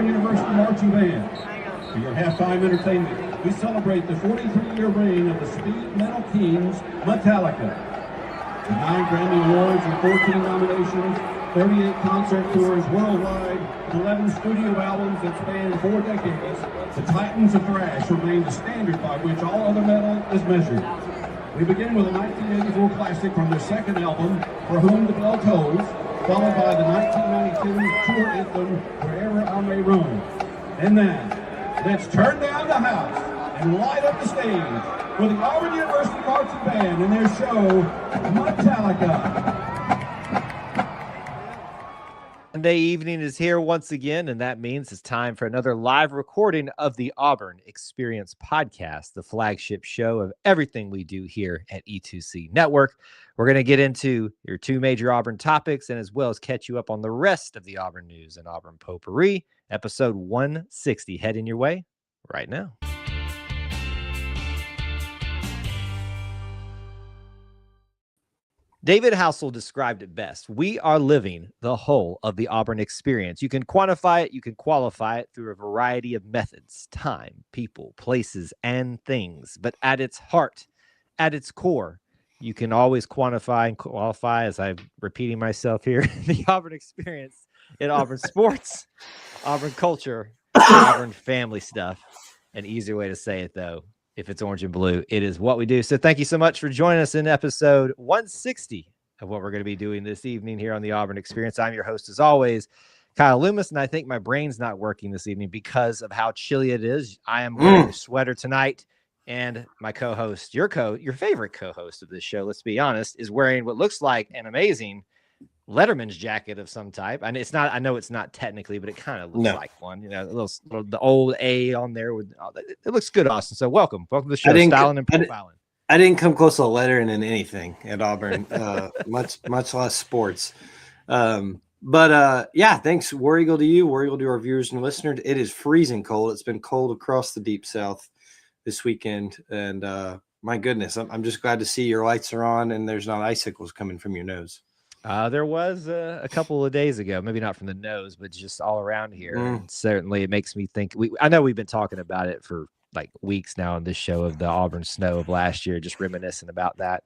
Auburn University Marching Band. For your halftime entertainment, we celebrate the 43-year reign of the Speed Metal Kings, Metallica. With 9 Grammy Awards and 14 nominations, 38 concert tours worldwide, and 11 studio albums that span 4 decades, the Titans of Thrash remain the standard by which all other metal is measured. We begin with a 1984 classic from their second album, For Whom the Bell Tolls, followed by the 1992 tour anthem, Wherever I May Roam. And then, let's turn down the house and light up the stage for the Auburn University Marching Band and their show, Metallica. Monday evening is here once again, and that means it's time for another live recording of the Auburn Experience podcast, the flagship show of everything we do here at E2C Network. We're going to get into your 2 major Auburn topics and as well as catch you up on the rest of the Auburn news and Auburn potpourri, episode 160 heading your way right now. David Housel described it best. We are living the whole of the Auburn experience. You can quantify it, you can qualify it through a variety of methods, time, people, places, and things. But at its heart, at its core, you can always quantify and qualify, as I'm repeating myself here, the Auburn experience in Auburn sports, Auburn culture, Auburn family stuff. An easier way to say it, though, if it's orange and blue, it is what we do. So thank you so much for joining us in episode 160 of what we're going to be doing this evening here on the Auburn Experience. I'm your host, as always, Kyle Loomis, and I think my brain's not working this evening because of how chilly it is. I am wearing a sweater tonight, and my co-host, your favorite co-host of this show, let's be honest, is wearing what looks like an amazing Letterman's jacket of some type. And it's not, I know it's not technically, but it kind of looks like one, you know, a little the old A on there with it looks good, Austin. So welcome to the show, Styling and Profiling. I didn't come close to lettering in anything at Auburn, much less sports. Yeah, thanks, War Eagle, to you, War Eagle, to our viewers and listeners. It is freezing cold. It's been cold across the deep South this weekend, and my goodness, I'm just glad to see your lights are on and there's not icicles coming from your nose. There was a couple of days ago, maybe not from the nose, but just all around here. And certainly it makes me think, I know we've been talking about it for like weeks now on this show of the Auburn snow of last year, just reminiscing about that.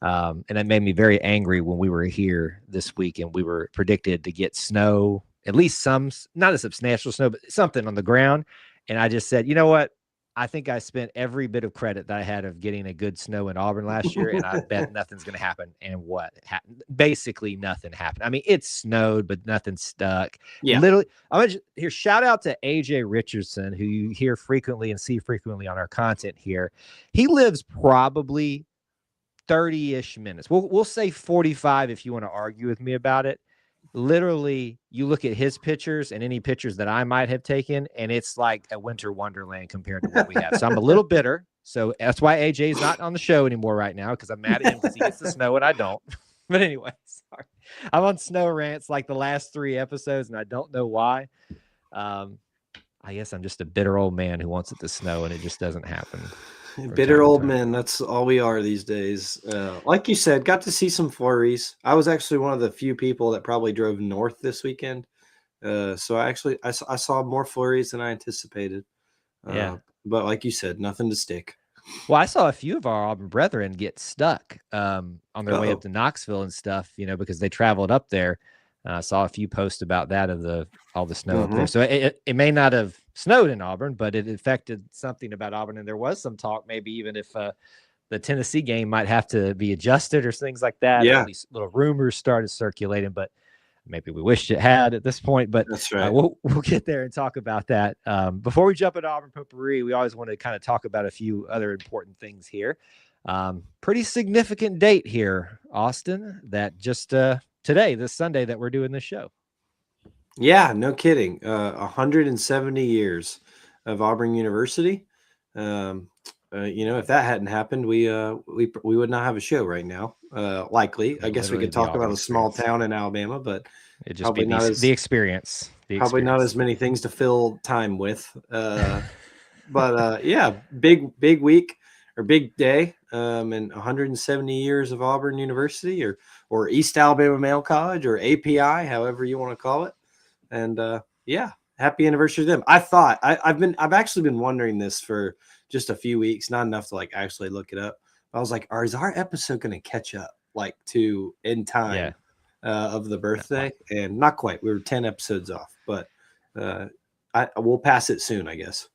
And it made me very angry when we were here this week and we were predicted to get snow, at least some, not a substantial snow, but something on the ground. And I just said, you know what? I think I spent every bit of credit that I had of getting a good snow in Auburn last year, and I bet nothing's going to happen. And what happened? Basically, nothing happened. I mean, it snowed, but nothing stuck. Yeah. Literally, I want to here shout out to AJ Richardson, who you hear frequently and see frequently on our content here. He lives probably 30-ish minutes. We'll say 45 if you want to argue with me about it. Literally, you look at his pictures and any pictures that I might have taken, and it's like a winter wonderland compared to what we have. So I'm a little bitter. So that's why AJ is not on the show anymore right now, because I'm mad at him because he gets the snow and I don't. But anyway, sorry. I'm on snow rants like the last 3 episodes, and I don't know why. I guess I'm just a bitter old man who wants it to snow, and it just doesn't happen. Bitter old men. That's all we are these days. Like you said, got to see some flurries. I was actually one of the few people that probably drove north this weekend. So I saw more flurries than I anticipated. Yeah. But like you said, nothing to stick. Well, I saw a few of our Auburn brethren get stuck on their way up to Knoxville and stuff, you know, because they traveled up there. I saw a few posts about that of all the snow up there. So it may not have snowed in Auburn, but it affected something about Auburn. And there was some talk, maybe even if the Tennessee game might have to be adjusted or things like that. Yeah. At least little rumors started circulating, but maybe we wished it had at this point. But that's right. We'll get there and talk about that. Before we jump into Auburn potpourri, we always want to kind of talk about a few other important things here. Pretty significant date here, Austin, that just today, this Sunday that we're doing this show. Yeah, no kidding. 170 years of Auburn University. You know, if that hadn't happened, we would not have a show right now. Likely, I guess we could talk about a small town in Alabama, but it just be the experience. Probably not as many things to fill time with. But yeah, big week or big day. And 170 years of Auburn University or East Alabama Male College or API, however you want to call it. And yeah, happy anniversary to them. I've actually been wondering this for just a few weeks, not enough to like actually look it up. I was like, is our episode going to catch up like to in time of the birthday? And not quite. We were 10 episodes off, but we'll pass it soon, I guess.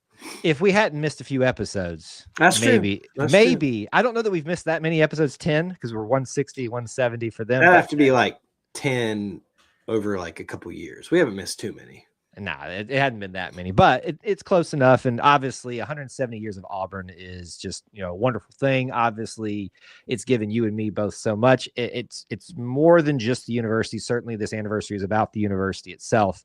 If we hadn't missed a few episodes, that's maybe, true. That's true. I don't know that we've missed that many episodes, 10, because we're 160, 170 for them. That'd have to be like 10 over like a couple years. We haven't missed too many. Nah, it hadn't been that many, but it's close enough. And obviously 170 years of Auburn is just, a wonderful thing. Obviously it's given you and me both so much. It's more than just the university. Certainly this anniversary is about the university itself,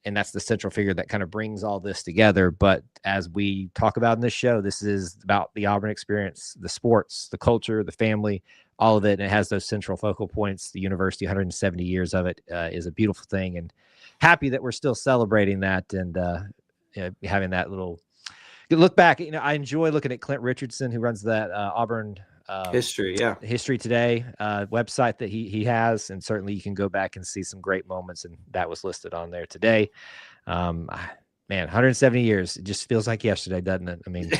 and that's the central figure that kind of brings all this together. But as we talk about in this show, this is about the Auburn experience, the sports, the culture, the family, all of it. And it has those central focal points. The university, 170 years of it is a beautiful thing, and happy that we're still celebrating that and having that little look back. I enjoy looking at Clint Richardson, who runs that Auburn History Today website that he has, and certainly you can go back and see some great moments, and that was listed on there today. Man, 170 years, it just feels like yesterday, doesn't it? I mean,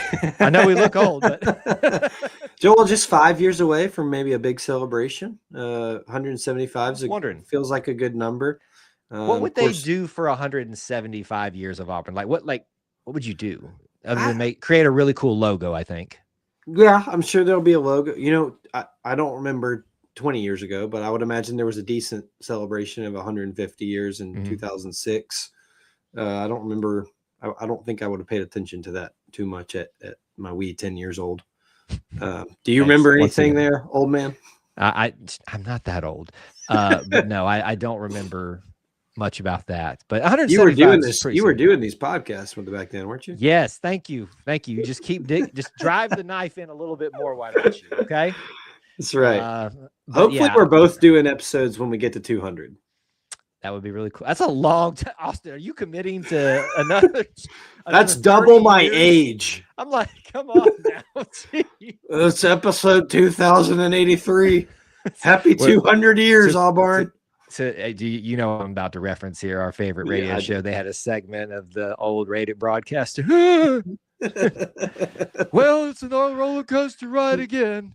I know we look old, but Joel, just 5 years away from maybe a big celebration. 175 feels like a good number. What would they do for 175 years of Auburn? What would you do other than create a really cool logo? I think. Yeah, I'm sure there'll be a logo. I don't remember 20 years ago, but I would imagine there was a decent celebration of 150 years in 2006. I don't remember. I don't think I would have paid attention to that too much at my wee 10 years old. Do you remember anything there, old man? I'm not that old, but no, I don't remember much about that. But 175. You were doing these podcasts with the back then, weren't you? Yes, thank you. You just keep just drive the knife in a little bit more. Why don't you? Okay, that's right. Hopefully, we're both doing episodes when we get to 200. That would be really cool. That's a long time. Austin, are you committing to another? That's double my age. I'm like, come on now. It's episode 2083. Happy 200 years, Auburn. So, do you know what I'm about to reference here? Our favorite radio show. They had a segment of the old rated broadcaster. Well, it's an old roller coaster ride again.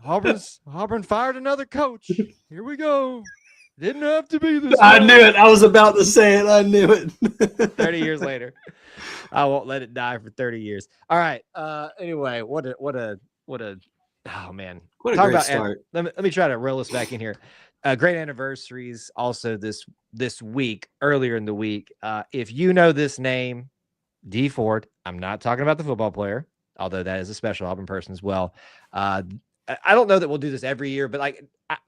Auburn fired another coach. Here we go. Didn't have to be this. I knew it. I was about to say it. I knew it. 30 years later, I won't let it die for 30 years. All right. Anyway, what a oh man. What a great start. Let me try to reel us back in here. Great anniversaries also this week, earlier in the week. If you know this name, D Ford, I'm not talking about the football player, although that is a special Auburn person as well. I don't know that we'll do this every year, but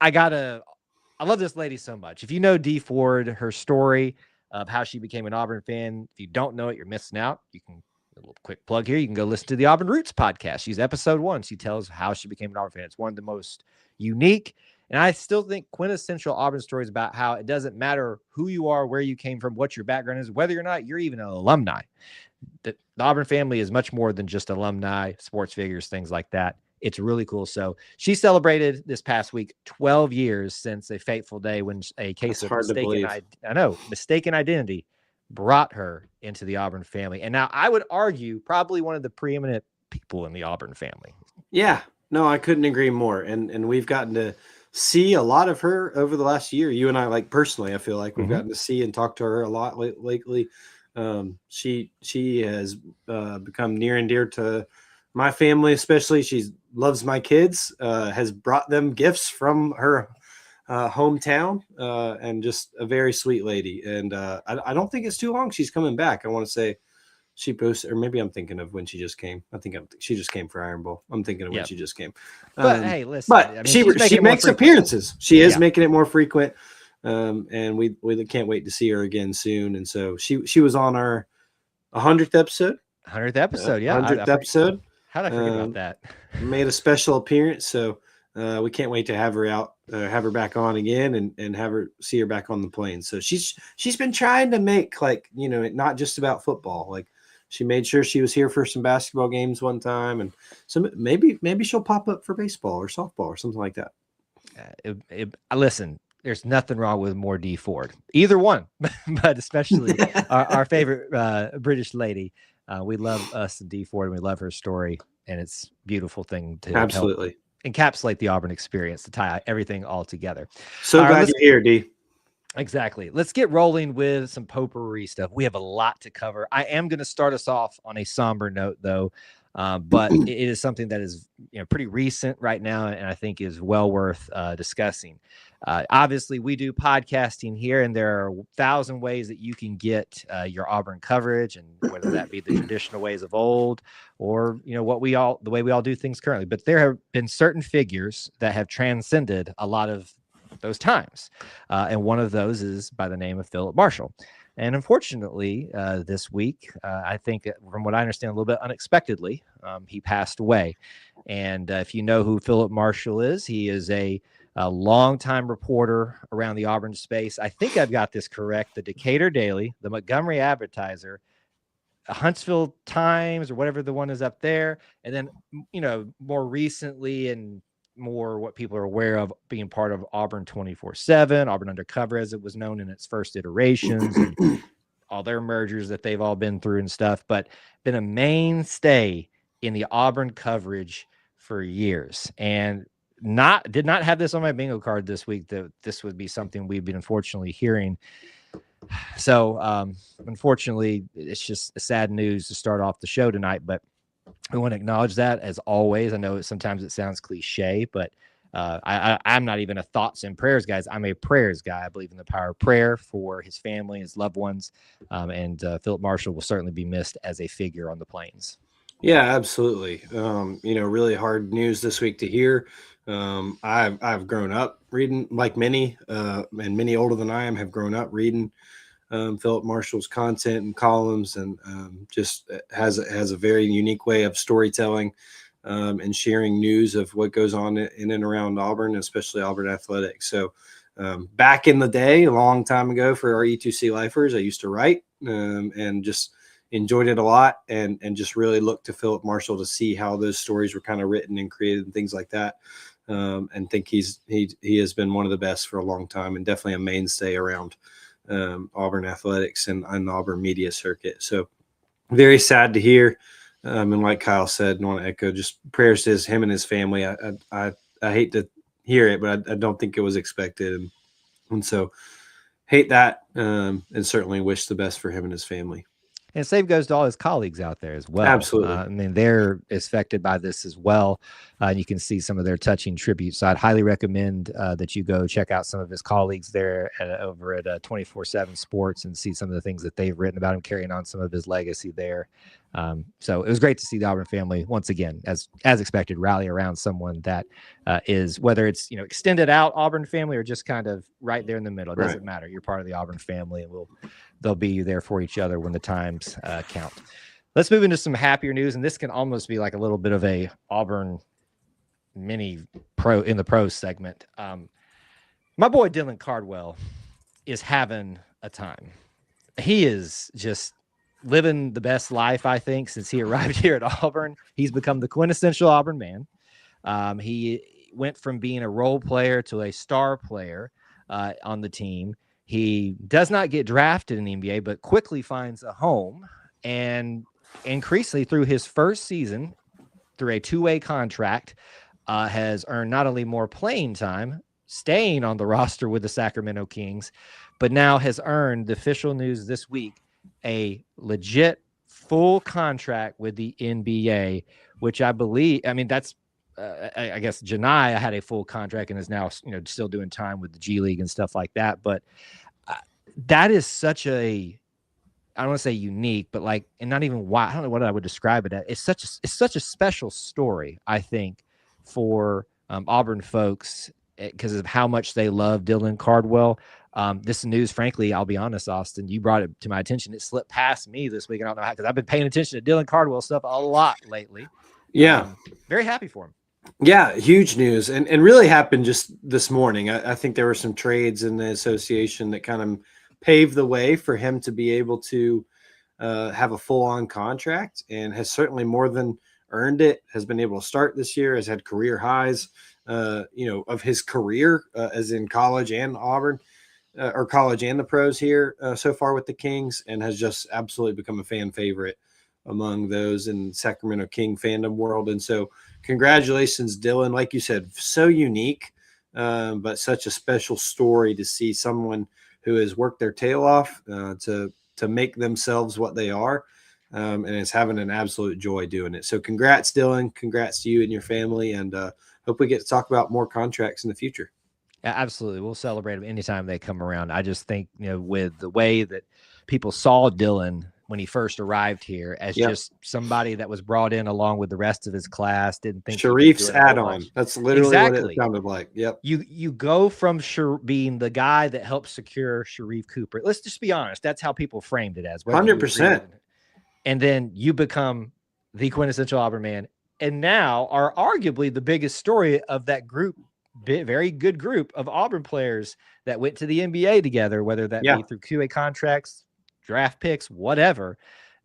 I love this lady so much. If you know D Ford, her story of how she became an Auburn fan, if you don't know it, you're missing out. You can, a little quick plug here, you can go listen to the Auburn Roots podcast. She's episode 1. She tells how she became an Auburn fan. It's one of the most unique, and I still think quintessential Auburn stories about how it doesn't matter who you are, where you came from, what your background is, whether or not you're even an alumni. The Auburn family is much more than just alumni, sports figures, things like that. It's really cool. So she celebrated this past week 12 years since a fateful day when a case of mistaken identity brought her into the Auburn family. And now I would argue probably one of the preeminent people in the Auburn family. Yeah, no, I couldn't agree more. And we've gotten to see a lot of her over the last year. You and I, personally, I feel like we've gotten to see and talk to her a lot lately. She has become near and dear to my family, especially. She loves my kids, has brought them gifts from her hometown, and just a very sweet lady. And I don't think it's too long she's coming back. I want to say she posted, or maybe I'm thinking of when she just came. She just came for Iron Bowl. I'm thinking of when she just came. But hey, listen. But she makes appearances. She is making it more frequent. And we can't wait to see her again soon. And so she was on our 100th episode. 100th episode, yeah. 100th episode. How did I forget about that? Made a special appearance, so we can't wait to have her back on again, and see her back on the plane. So she's been trying to make not just about football. Like, she made sure she was here for some basketball games one time, and so maybe she'll pop up for baseball or softball or something like that. Listen, there's nothing wrong with more D Ford, either one, but especially our favorite British lady. We love us and D Ford, and we love her story, and it's a beautiful thing to Absolutely help encapsulate the Auburn experience, to tie everything all together. So All right, glad you're here, D. Exactly. Let's get rolling with some potpourri stuff. We have a lot to cover. I am going to start us off on a somber note, though, but it is something that is pretty recent right now, and I think is well worth discussing. Obviously, we do podcasting here, and there are 1,000 ways that you can get your Auburn coverage, and whether that be the traditional ways of old or the way we all do things currently. But there have been certain figures that have transcended a lot of those times. And one of those is by the name of Philip Marshall. And unfortunately, this week, I think from what I understand, a little bit unexpectedly, he passed away. And if you know who Philip Marshall is, he is a longtime reporter around the Auburn space. I think I've got this correct. The Decatur Daily, the Montgomery Advertiser, Huntsville Times, or whatever the one is up there. And then, more recently and more what people are aware of, being part of Auburn 24/7, Auburn Undercover, as it was known in its first iterations, and all their mergers that they've all been through and stuff, but been a mainstay in the Auburn coverage for years. And did not have this on my bingo card this week, that this would be something we've been unfortunately hearing. So unfortunately, it's just sad news to start off the show tonight, but we want to acknowledge that, as always. I know sometimes it sounds cliche, but I'm not even a thoughts and prayers guy. I'm a prayers guy. I believe in the power of prayer for his family, his loved ones, and Philip Marshall will certainly be missed as a figure on the Plains. Yeah, absolutely. Really hard news this week to hear. I've grown up reading, like many, and many older than I am, have grown up reading Philip Marshall's content and columns, and just has a very unique way of storytelling and sharing news of what goes on in and around Auburn, especially Auburn athletics. So back in the day, a long time ago, for our E2C lifers, I used to write and just enjoyed it a lot, and just really looked to Philip Marshall to see how those stories were kind of written and created and things like that. And think he has been one of the best for a long time, and definitely a mainstay around Auburn athletics and the Auburn media circuit. So very sad to hear. And like Kyle said, and want to echo, just prayers to him and his family. I hate to hear it, but I don't think it was expected. And so hate that, and certainly wish the best for him and his family. And same goes to all his colleagues out there as well. Absolutely. I mean, they're affected by this as well. You can see some of their touching tributes. So I'd highly recommend that you go check out some of his colleagues there over at 24/7 Sports, and see some of the things that they've written about him, carrying on some of his legacy there. So it was great to see the Auburn family once again, as expected, rally around someone that is, whether it's extended out Auburn family or just kind of right there in the middle. It doesn't matter. You're part of the Auburn family, and they'll be there for each other when the times count. Let's move into some happier news, and this can almost be like a little bit of a Auburn mini pro segment. My boy Dylan Cardwell is having a time. He is just living the best life, I think, since he arrived here at Auburn. He's become the quintessential Auburn man. He went from being a role player to a star player on the team. He does not get drafted in the NBA, but quickly finds a home, and increasingly through his first season, through a two-way contract, has earned not only more playing time, staying on the roster with the Sacramento Kings, but now has earned, the official news this week, a legit full contract with the NBA, which I believe, that's I guess Janai had a full contract and is now still doing time with the G League and stuff like that. But that is such a, I don't want to say unique, but and not even why, I don't know what I would describe it as. It's such a special story, I think, for Auburn folks, because of how much they love Dylan Cardwell. This news, frankly, I'll be honest, Austin, you brought it to my attention. It slipped past me this week. I don't know how, because I've been paying attention to Dylan Cardwell stuff a lot lately. Yeah. Very happy for him. Yeah, huge news, and really happened just this morning. I think there were some trades in the association that kind of paved the way for him to be able to have a full-on contract, and has certainly more than earned it. Has been able to start this year, has had career highs of his career, as in college and Auburn, or college and the pros here so far with the Kings, and has just absolutely become a fan favorite among those in Sacramento King fandom world. And so congratulations, Dylan. Like you said, so unique, but such a special story to see someone who has worked their tail off to make themselves what they are, and is having an absolute joy doing it. So congrats, Dylan. Congrats to you and your family, and hope we get to talk about more contracts in the future. Yeah, absolutely. We'll celebrate them anytime they come around. I just think, with the way that people saw Dylan when he first arrived here as just somebody that was brought in along with the rest of his class, didn't think Sharif's add-on. That's literally what it sounded like. Yep. You go from being the guy that helped secure Sharif Cooper. Let's just be honest. That's how people framed it as. 100%. And then you become the quintessential Auburn man, and now are arguably the biggest story of that group. Very good group of Auburn players that went to the NBA together, whether that be through QA contracts, draft picks, whatever.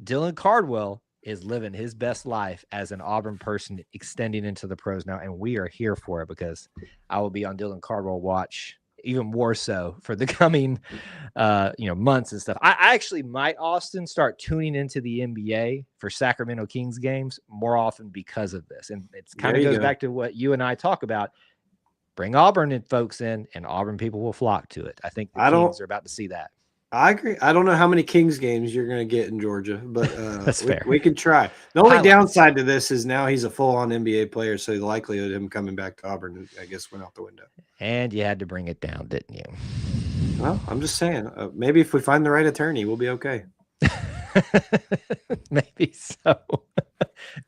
Dylan Cardwell is living his best life as an Auburn person, extending into the pros now, and we are here for it because I will be on Dylan Cardwell watch even more so for the coming months and stuff. I actually might, Austin, start tuning into the NBA for Sacramento Kings games more often because of this, and it kind of goes back to what you and I talk about. Bring Auburn and folks in, and Auburn people will flock to it. I think the Kings are about to see that. I agree. I don't know how many Kings games you're going to get in Georgia, but that's fair. We can try. The only downside to this is now he's a full-on NBA player, so the likelihood of him coming back to Auburn, I guess, went out the window. And you had to bring it down, didn't you? Well, I'm just saying, maybe if we find the right attorney, we'll be okay. Maybe so.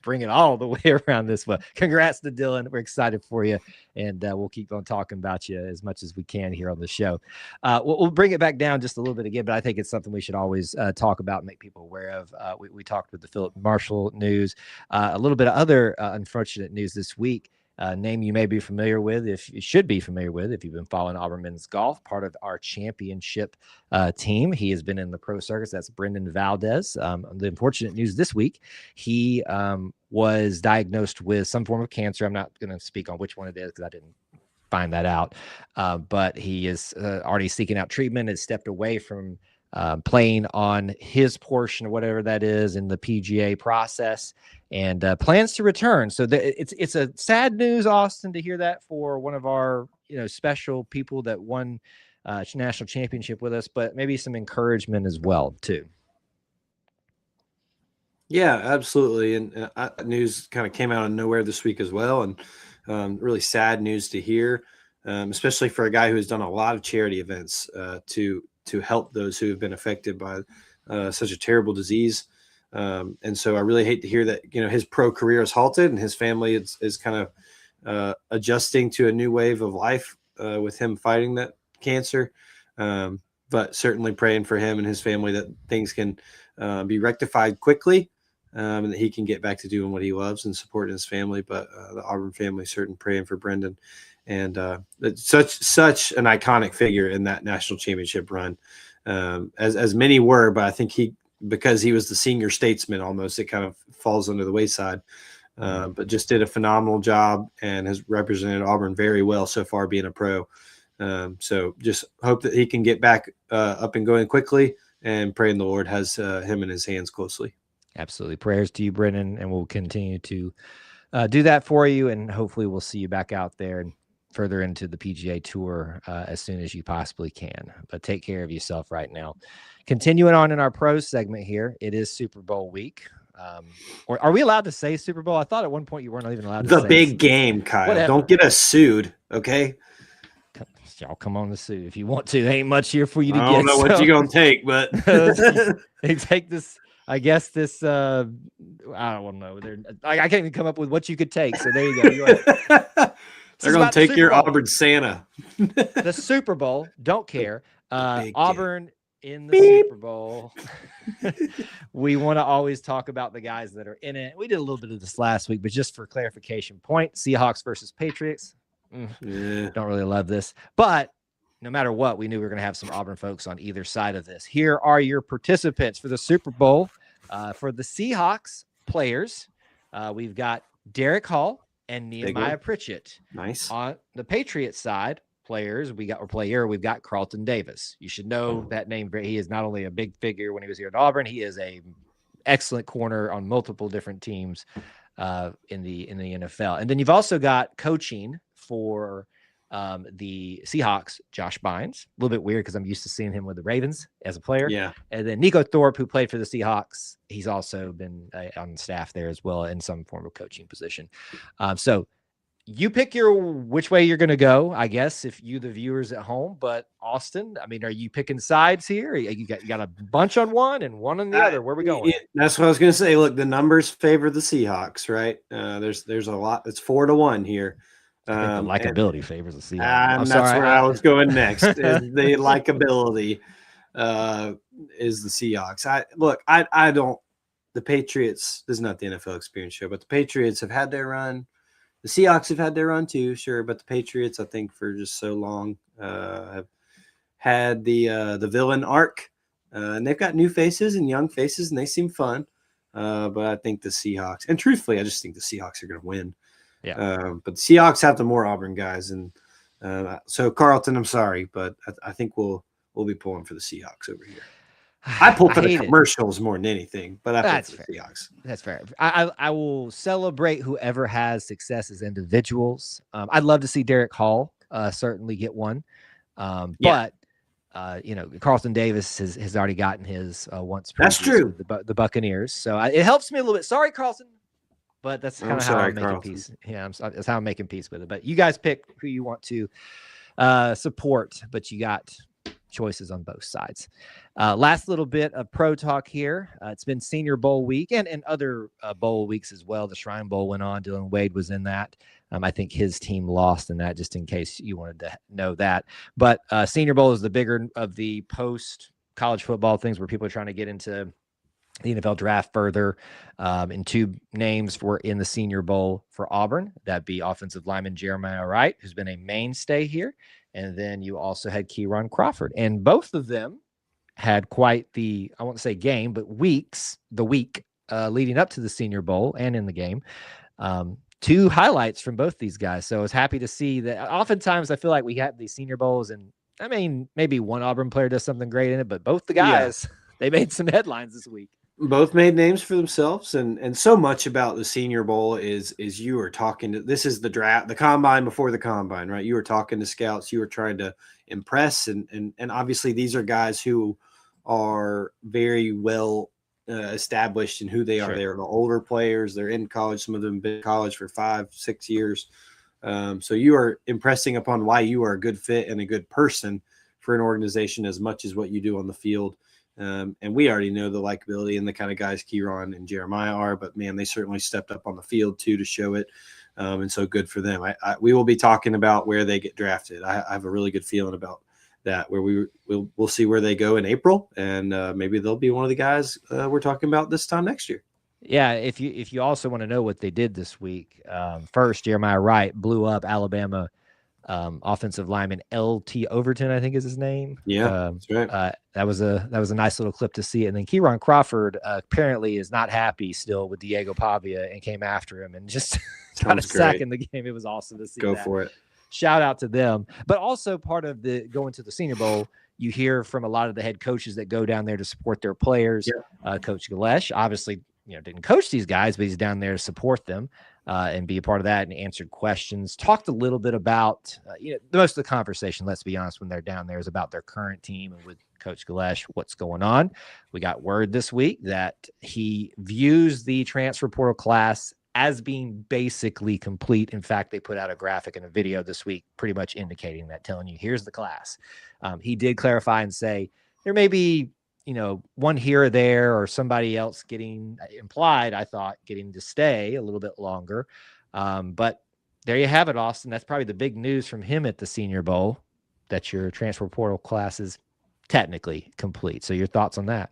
Bring it all the way around this way. Congrats to Dylan. We're excited for you, and we'll keep on talking about you as much as we can here on the show. We'll bring it back down just a little bit again, but I think it's something we should always talk about and make people aware of. We talked with the Philip Marshall news, a little bit of other unfortunate news this week. Name you may be familiar with, if you should be familiar with, if you've been following Auburn men's golf, part of our championship team. He has been in the pro circus. That's Brendan Valdez. The unfortunate news this week, he was diagnosed with some form of cancer. I'm not going to speak on which one it is because I didn't find that out. But he is already seeking out treatment, has stepped away from playing on his portion of whatever that is in the PGA process, and plans to return. So it's a sad news, Austin, to hear that for one of our special people that won national championship with us, but maybe some encouragement as well too. Yeah, absolutely. And news kind of came out of nowhere this week as well, and really sad news to hear, especially for a guy who has done a lot of charity events to help those who have been affected by such a terrible disease. And so I really hate to hear that, his pro career is halted and his family is kind of adjusting to a new wave of life with him fighting that cancer. But certainly praying for him and his family that things can be rectified quickly, and that he can get back to doing what he loves and supporting his family. But the Auburn family certainly praying for Brendan. And such an iconic figure in that national championship run, as many were, but I think because he was the senior statesman, almost it kind of falls under the wayside, but just did a phenomenal job and has represented Auburn very well so far being a pro. So just hope that he can get back up and going quickly, and praying the Lord has him in his hands closely. Absolutely. Prayers to you, Brennan, and we'll continue to do that for you, and hopefully we'll see you back out there and further into the PGA Tour as soon as you possibly can. But take care of yourself right now. Continuing on in our pros segment here, it is Super Bowl week. Or are we allowed to say Super Bowl? I thought at one point you weren't even allowed to say the big game, Kyle. Whatever. Don't get us sued, okay? Y'all come on the suit if you want to. There ain't much here for you to get. I don't know what you're going to take, but they take this. I guess this, I don't know. I can't even come up with what you could take. So there you go. They're going to take your Auburn Santa. The Super Bowl. Don't care. Auburn in the Super Bowl. We want to always talk about the guys that are in it. We did a little bit of this last week, but just for clarification point, Seahawks versus Patriots. Don't really love this. But no matter what, we knew we were going to have some Auburn folks on either side of this. Here are your participants for the Super Bowl. For the Seahawks players, we've got Derek Hall and Big Nehemiah one. Pritchett. Nice. On the Patriots side, we've got Carlton Davis. You should know that name. He is not only a big figure when he was here at Auburn, he is a excellent corner on multiple different teams in the NFL. And then you've also got coaching for the Seahawks, Josh Bynes. A little bit weird because I'm used to seeing him with the Ravens as a player. Yeah. And then Nico Thorpe, who played for the Seahawks, he's also been on staff there as well in some form of coaching position. So you pick which way you're going to go, I guess, if you, the viewers at home. But Austin, I mean, are you picking sides here? You got a bunch on one and one on the other. Where are we going? That's what I was going to say. Look, the numbers favor the Seahawks, right? There's a lot. It's 4-1 here. I think the likability favors the Seahawks. And that's where I was going next. Is the likability is the Seahawks. I don't. The Patriots. This is not the NFL Experience show, but the Patriots have had their run. The Seahawks have had their run too, sure, but the Patriots, I think, for just so long, have had the villain arc, and they've got new faces and young faces, and they seem fun. But I think the Seahawks, and truthfully, I just think the Seahawks are going to win. Yeah. But the Seahawks have the more Auburn guys, and so Carlton, I'm sorry, but I think we'll be pulling for the Seahawks over here. I pull for the commercials more than anything, but I pull for the Seahawks. That's fair. I will celebrate whoever has success as individuals. I'd love to see Derek Hall certainly get one. But Carlton Davis has already gotten his once. That's true. The Buccaneers. So it helps me a little bit. Sorry, Carlton. But that's kind of how I'm making peace. Yeah, that's how I'm making peace with it. But you guys pick who you want to support, but you got choices on both sides. Last little bit of pro talk here. It's been Senior Bowl week and other bowl weeks as well. The Shrine Bowl went on. Dylan Wade was in that. I think his team lost in that, just in case you wanted to know that. But Senior Bowl is the bigger of the post-college football things where people are trying to get into the NFL draft further. And two names were in the Senior Bowl for Auburn. That'd be offensive lineman Jeremiah Wright, who's been a mainstay here. And then you also had Kieron Crawford. And both of them had quite I won't say game, but the week leading up to the Senior Bowl and in the game. Two highlights from both these guys. So I was happy to see that. Oftentimes I feel like we have these Senior Bowls, and I mean, maybe one Auburn player does something great in it, but both the guys, they made some headlines this week. Both made names for themselves, and so much about the Senior Bowl is you are talking to. This is the draft, the combine before the combine, right? You were talking to scouts, you were trying to impress, and obviously these are guys who are very well established in who they are. They're the older players. They're in college. Some of them have been in college for 5-6 years. So you are impressing upon why you are a good fit and a good person for an organization as much as what you do on the field. And we already know the likability and the kind of guys Kieron and Jeremiah are, but man, they certainly stepped up on the field too to show it. And so good for them. We will be talking about where they get drafted. I have a really good feeling about that, where we'll see where they go in April, and maybe they'll be one of the guys we're talking about this time next year. Yeah, if you also want to know what they did this week, first Jeremiah Wright blew up Alabama offensive lineman LT Overton, I think is his name. Yeah, that's right. That was a nice little clip to see. And then Kieron Crawford apparently is not happy still with Diego Pavia and came after him and just got a sack in the game. It was awesome to see. Go for it. Shout out to them. But also part of the going to the Senior Bowl, you hear from a lot of the head coaches that go down there to support their players. Yeah. Coach Galesh obviously, didn't coach these guys, but he's down there to support them and be a part of that and answered questions. Talked a little bit about, most of the conversation, let's be honest, when they're down there is about their current team and with Coach Galesh, what's going on. We got word this week that he views the transfer portal class as being basically complete. In fact, they put out a graphic and a video this week pretty much indicating that, telling you, here's the class. He did clarify and say there may be, one here or there or somebody else getting implied, I thought, getting to stay a little bit longer. But there you have it, Austin. That's probably the big news from him at the Senior Bowl, that your transfer portal class is technically complete. So your thoughts on that?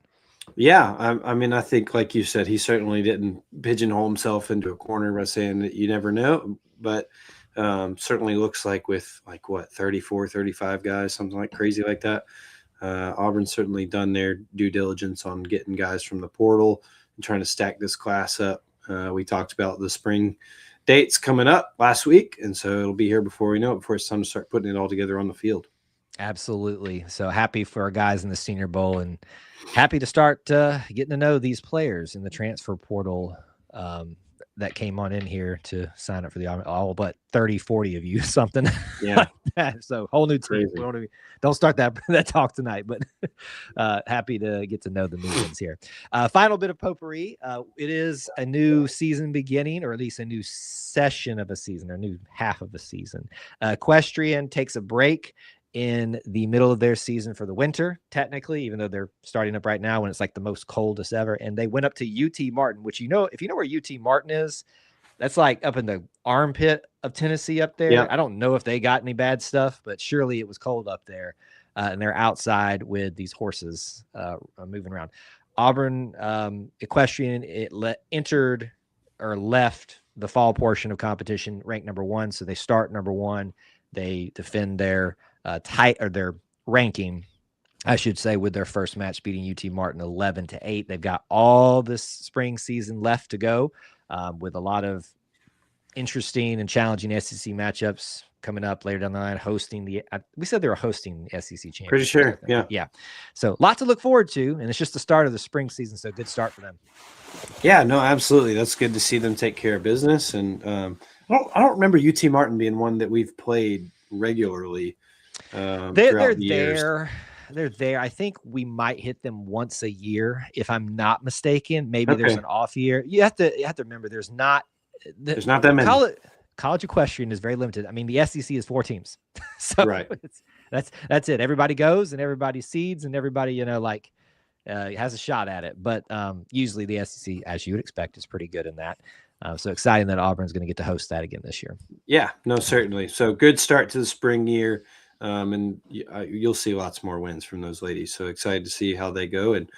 Yeah, I mean, I think, like you said, he certainly didn't pigeonhole himself into a corner by saying that you never know, but certainly looks like with 34, 35 guys, something like crazy like that. Auburn's certainly done their due diligence on getting guys from the portal and trying to stack this class up. We talked about the spring dates coming up last week, and so it'll be here before we know it, before it's time to start putting it all together on the field. Absolutely. So happy for our guys in the Senior Bowl, and happy to start getting to know these players in the transfer portal that came on in here to sign up for the all but 30, 40 of you, something Yeah. like that. So whole new team. Crazy. Don't start that talk tonight, but happy to get to know the new ones here. Final bit of potpourri. It is a new season beginning, or at least a new session of a season, or a new half of a season. Equestrian takes a break in the middle of their season for the winter, technically, even though they're starting up right now when it's like the most coldest ever. And they went up to UT Martin, which, if you know where UT Martin is, that's like up in the armpit of Tennessee up there. Yep. I don't know if they got any bad stuff, but surely it was cold up there. And they're outside with these horses moving around. Auburn Equestrian, entered or left the fall portion of competition ranked number 1. So they start number 1. They defend their their ranking, I should say, with their first match beating UT Martin 11-8. They've got all this spring season left to go, with a lot of interesting and challenging SEC matchups coming up later down the line. We said they were hosting the SEC championship. Pretty sure, yeah. So a lot to look forward to, and it's just the start of the spring season, so good start for them. Yeah, no, absolutely. That's good to see them take care of business. And I don't remember UT Martin being one that we've played regularly. They're there. They're there. I think we might hit them once a year, if I'm not mistaken. Maybe there's an off year. You have to remember there's not that many. College equestrian is very limited. I mean, the SEC is 4 teams, so right. That's it. Everybody goes and everybody seeds and everybody has a shot at it. But usually the SEC, as you would expect, is pretty good in that. So exciting that Auburn's going to get to host that again this year. Yeah, no, certainly. So good start to the spring year. And you'll see lots more wins from those ladies. So excited to see how they go. And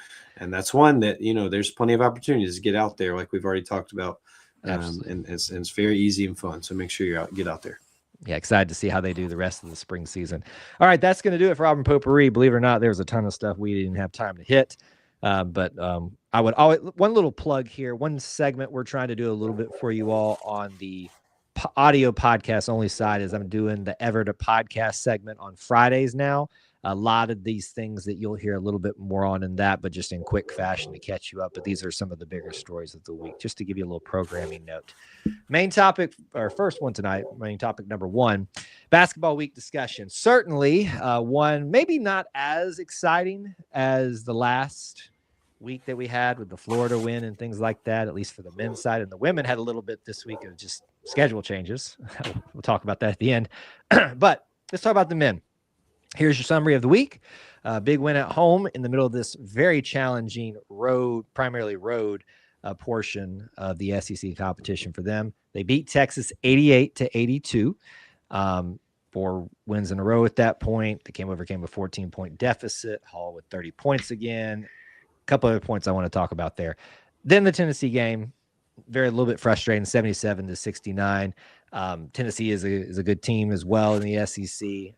that's one that, there's plenty of opportunities to get out there, like we've already talked about. And it's very easy and fun. So make sure you get out there. Yeah, excited to see how they do the rest of the spring season. All right, that's going to do it for Auburn Potpourri. Believe it or not, there's a ton of stuff we didn't have time to hit. But I would always, one little plug here, one segment we're trying to do a little bit for you all on the audio podcast only side is I'm doing the Ever to Podcast segment on Fridays now. A lot of these things that you'll hear a little bit more on in that, but just in quick fashion to catch you up. But these are some of the bigger stories of the week, just to give you a little programming note. Main topic, or first one tonight, main topic number 1, basketball week discussion. Certainly one maybe not as exciting as the last week that we had with the Florida win and things like that, at least for the men's side. And the women had a little bit this week of just schedule changes. We'll talk about that at the end. But let's talk about the men. Here's your summary of the week. Big win at home in the middle of this very challenging primarily road portion of the SEC competition for them. They beat Texas 88-82. 4 wins in a row at that point. They overcame a 14-point deficit. Hall with 30 points again. A couple other points I want to talk about there. Then the Tennessee game, a little bit frustrating, 77-69. Tennessee is a good team as well in the SEC.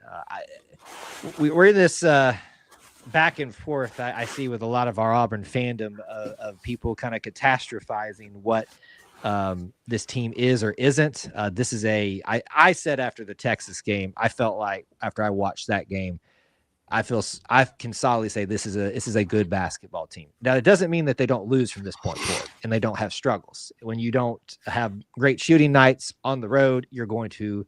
We're in this back and forth, I see, with a lot of our Auburn fandom of people kind of catastrophizing what this team is or isn't. This is I said after the Texas game, I felt like after I watched that game, I can solidly say this is a good basketball team. Now, it doesn't mean that they don't lose from this point forward and they don't have struggles. When you don't have great shooting nights on the road, you're going to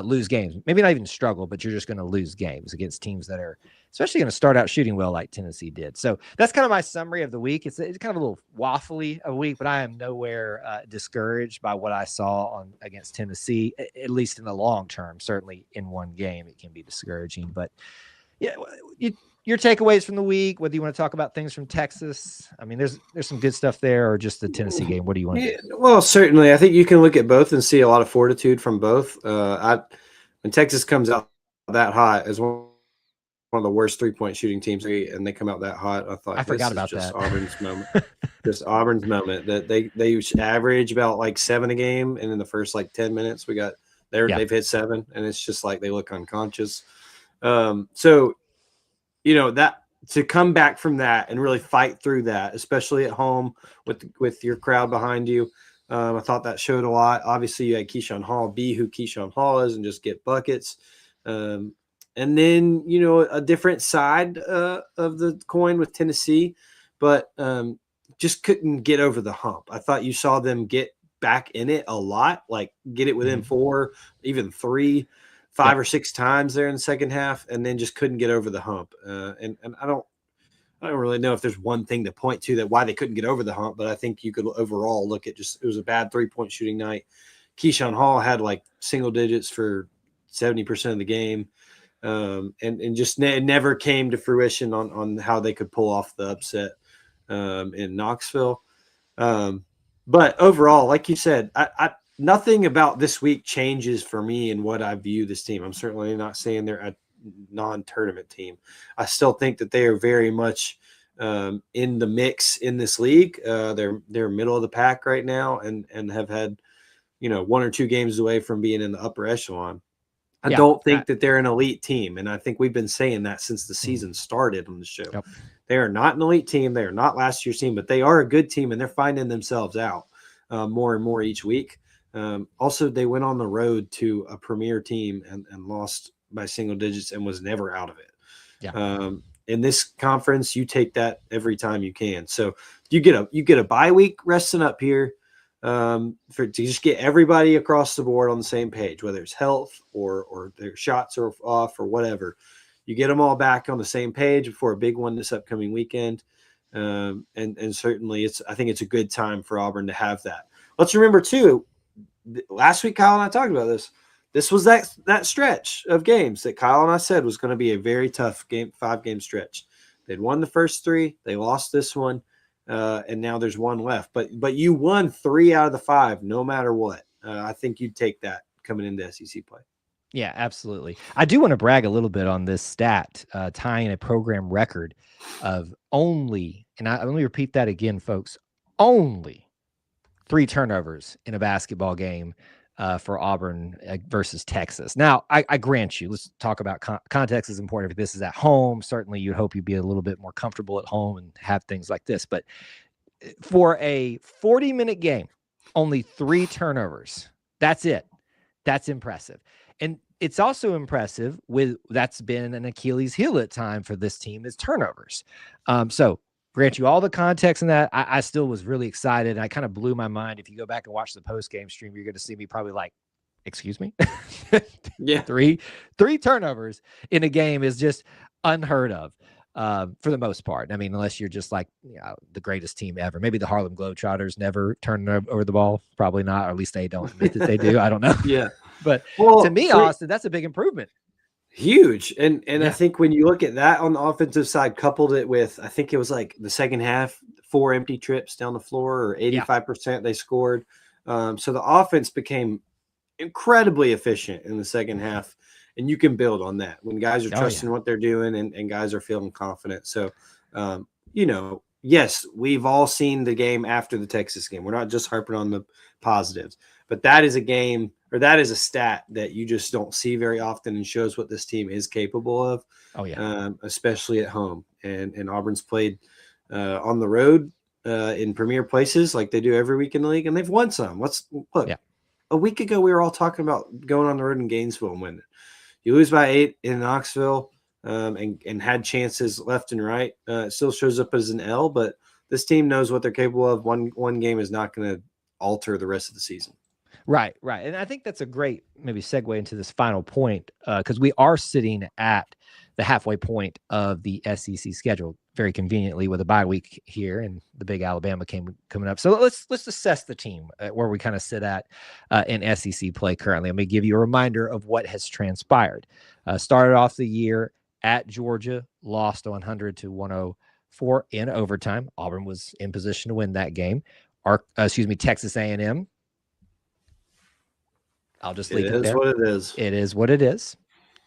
lose games. Maybe not even struggle, but you're just going to lose games against teams that are especially going to start out shooting well like Tennessee did. So that's kind of my summary of the week. It's kind of a little waffly a week, but I am nowhere discouraged by what I saw against Tennessee, at least in the long term. Certainly in one game, it can be discouraging, but yeah, your takeaways from the week, whether you want to talk about things from Texas. I mean, there's some good stuff there, or just the Tennessee game. What do you want to do? Well, certainly. I think you can look at both and see a lot of fortitude from both. When Texas comes out that hot as one of the worst 3-point shooting teams, and they come out that hot, I forgot about just that. Auburn's moment. Just Auburn's moment. That they average about like 7 a game, and in the first 10 minutes they've hit 7, and it's just like they look unconscious. So, that to come back from that and really fight through that, especially at home with your crowd behind you, I thought that showed a lot. Obviously, you had Keyshawn Hall be who Keyshawn Hall is and just get buckets. And then, a different side of the coin with Tennessee, but just couldn't get over the hump. I thought you saw them get back in it a lot, like get it within 4, even 3, 5 or 6 times there in the second half, and then just couldn't get over the hump. And I don't really know if there's one thing to point to that why they couldn't get over the hump, but I think you could overall look at just it was a bad 3-point shooting night. Keyshawn Hall had like single digits for 70% of the game, and just it never came to fruition on how they could pull off the upset in Knoxville. But overall, like you said, I nothing about this week changes for me in what I view this team. I'm certainly not saying they're a non-tournament team. I still think that they are very much in the mix in this league. They're middle of the pack right now, and have had 1 or 2 games away from being in the upper echelon. I don't think that they're an elite team, and I think we've been saying that since the season started on the show. Yep. They are not an elite team. They are not last year's team, but they are a good team, and they're finding themselves out more and more each week. Also, they went on the road to a premier team and lost by single digits and was never out of it. Yeah. In this conference, you take that every time you can. So you get a bye week resting up here to just get everybody across the board on the same page, whether it's health or their shots are off or whatever. You get them all back on the same page before a big one this upcoming weekend. And certainly I think it's a good time for Auburn to have that. Let's remember too, last week Kyle and I talked about this. This was that stretch of games that Kyle and I said was going to be a very tough 5-game stretch. They'd won the first 3, they lost this one, and now there's 1 left. But you won 3 out of the 5, no matter what. I think you'd take that coming into SEC play. Yeah, absolutely. I do want to brag a little bit on this stat, tying a program record of only, and let me repeat that again, folks, only 3 turnovers in a basketball game for Auburn versus Texas. Now, I grant you, let's talk about context is important. If this is at home, certainly you'd hope you'd be a little bit more comfortable at home and have things like this. But for a 40-minute game, only 3 turnovers. That's it. That's impressive. And it's also impressive that's been an Achilles heel at time for this team is turnovers. So grant you all the context in that. I still was really excited. And I kind of blew my mind. If you go back and watch the post-game stream, you're going to see me probably like, excuse me? Yeah. 3 turnovers in a game is just unheard of for the most part. I mean, unless you're just like the greatest team ever. Maybe the Harlem Globetrotters never turn over the ball. Probably not, or at least they don't admit that they do. I don't know. Yeah. But to me, Austin, that's a big improvement. Huge. And I think when you look at that on the offensive side, coupled it with, I think it was like the second half, 4 empty trips down the floor, or 85% they scored. So the offense became incredibly efficient in the second half. And you can build on that when guys are trusting what they're doing and guys are feeling confident. So, yes, we've all seen the game after the Texas game. We're not just harping on the positives, but that is a game, or that is a stat that you just don't see very often and shows what this team is capable of. Oh yeah. Especially at home. And Auburn's played on the road in premier places like they do every week in the league, and they've won some. Look. A week ago we were all talking about going on the road in Gainesville and winning. You lose by 8 in Knoxville and had chances left and right. It still shows up as an L, but this team knows what they're capable of. One game is not going to alter the rest of the season. Right. And I think that's a great maybe segue into this final point because we are sitting at the halfway point of the SEC schedule, very conveniently with a bye week here and the big Alabama game coming up. So let's assess the team where we kind of sit at in SEC play currently. Let me give you a reminder of what has transpired. Started off the year at Georgia, lost 100-104 in overtime. Auburn was in position to win that game. Texas A&M. I'll just leave it there. It is what it is. It is what it is.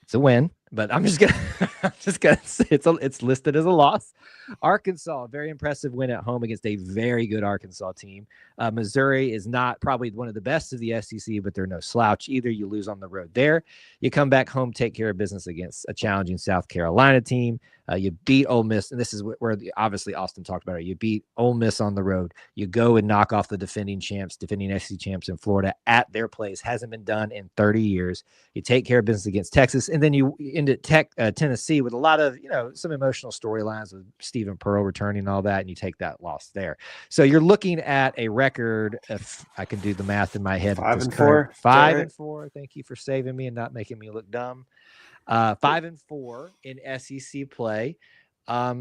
It's a win. but I'm just gonna say it's listed as a loss. Arkansas, very impressive win at home against a very good Arkansas team. Missouri is not probably one of the best of the SEC, but they're no slouch either. You lose on the road there. You come back home, take care of business against a challenging South Carolina team. You beat Ole Miss, and this is where obviously Austin talked about it. You beat Ole Miss on the road. You go and knock off the defending SEC champs in Florida at their place. Hasn't been done in 30 years. You take care of business against Texas, and then you end at Tennessee with a lot of, some emotional storylines with Stephen Pearl returning and all that, and you take that loss there. So you're looking at a record, if I can do the math in my head, 5-4. 5-4. Thank you for saving me and not making me look dumb. 5-4 in SEC play. I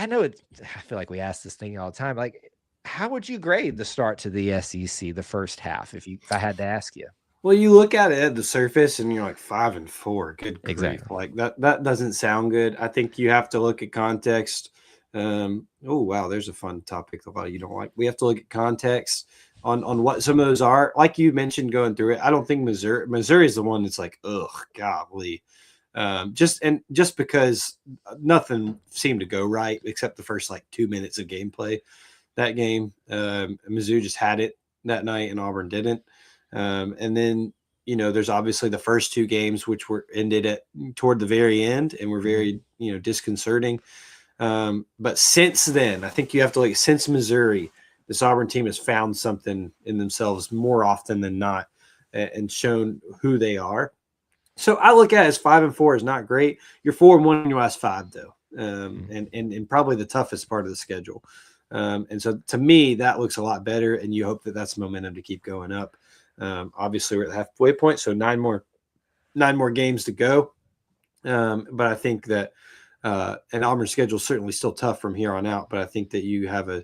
know it. I feel like we ask this thing all the time. Like, how would you grade the start to the SEC, the first half, if I had to ask you? Well, you look at it at the surface and you're like 5-4. Good grief. Exactly. Like that doesn't sound good. I think you have to look at context. Oh wow, there's a fun topic a lot of you don't like. We have to look at context on what some of those are. Like you mentioned going through it, I don't think Missouri is the one that's like, ugh, golly. Just because nothing seemed to go right except the first 2 minutes of gameplay. That game, Mizzou just had it that night and Auburn didn't. And then, there's obviously the first two games, which were ended toward the very end and were very, disconcerting. But since then, I think you have to since Missouri, this Auburn team has found something in themselves more often than not and shown who they are. So I look at it as 5-4 is not great. You're 4-1 in your last 5 though. And probably the toughest part of the schedule. And so to me, that looks a lot better. And you hope that that's momentum to keep going up. Obviously we're at the halfway point, so 9 more games to go. But I think that and Auburn's schedule is certainly still tough from here on out, but I think that you have a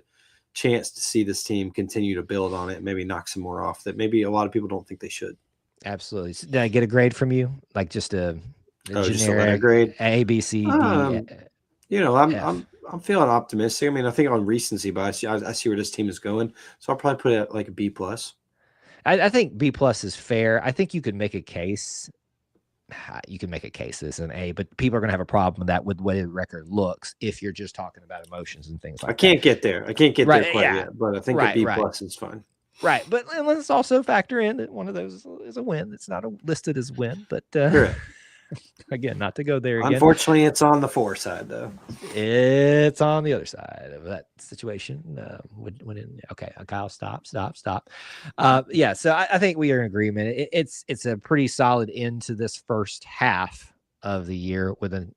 chance to see this team continue to build on it, maybe knock some more off that maybe a lot of people don't think they should. Absolutely. So did I get a grade from you? Like just a generic just a grade? A, B, C, D. I'm feeling optimistic. I mean, I think on recency bias, I see where this team is going, so I'll probably put it at like a B+. I think B+ is fair. I think you could make a case. You can make a case this is an A, but people are going to have a problem with that with the way the record looks if you're just talking about emotions and things like that. I can't get there quite yet, but I think a B+ is fine. Right, but let's also factor in that one of those is a win. It's not listed as win, but again, not to go there again. Unfortunately, it's on the 4 side, though. It's on the other side of that situation. Okay, Kyle, stop. Yeah, so I think we are in agreement. It's a pretty solid end to this first half of the year with a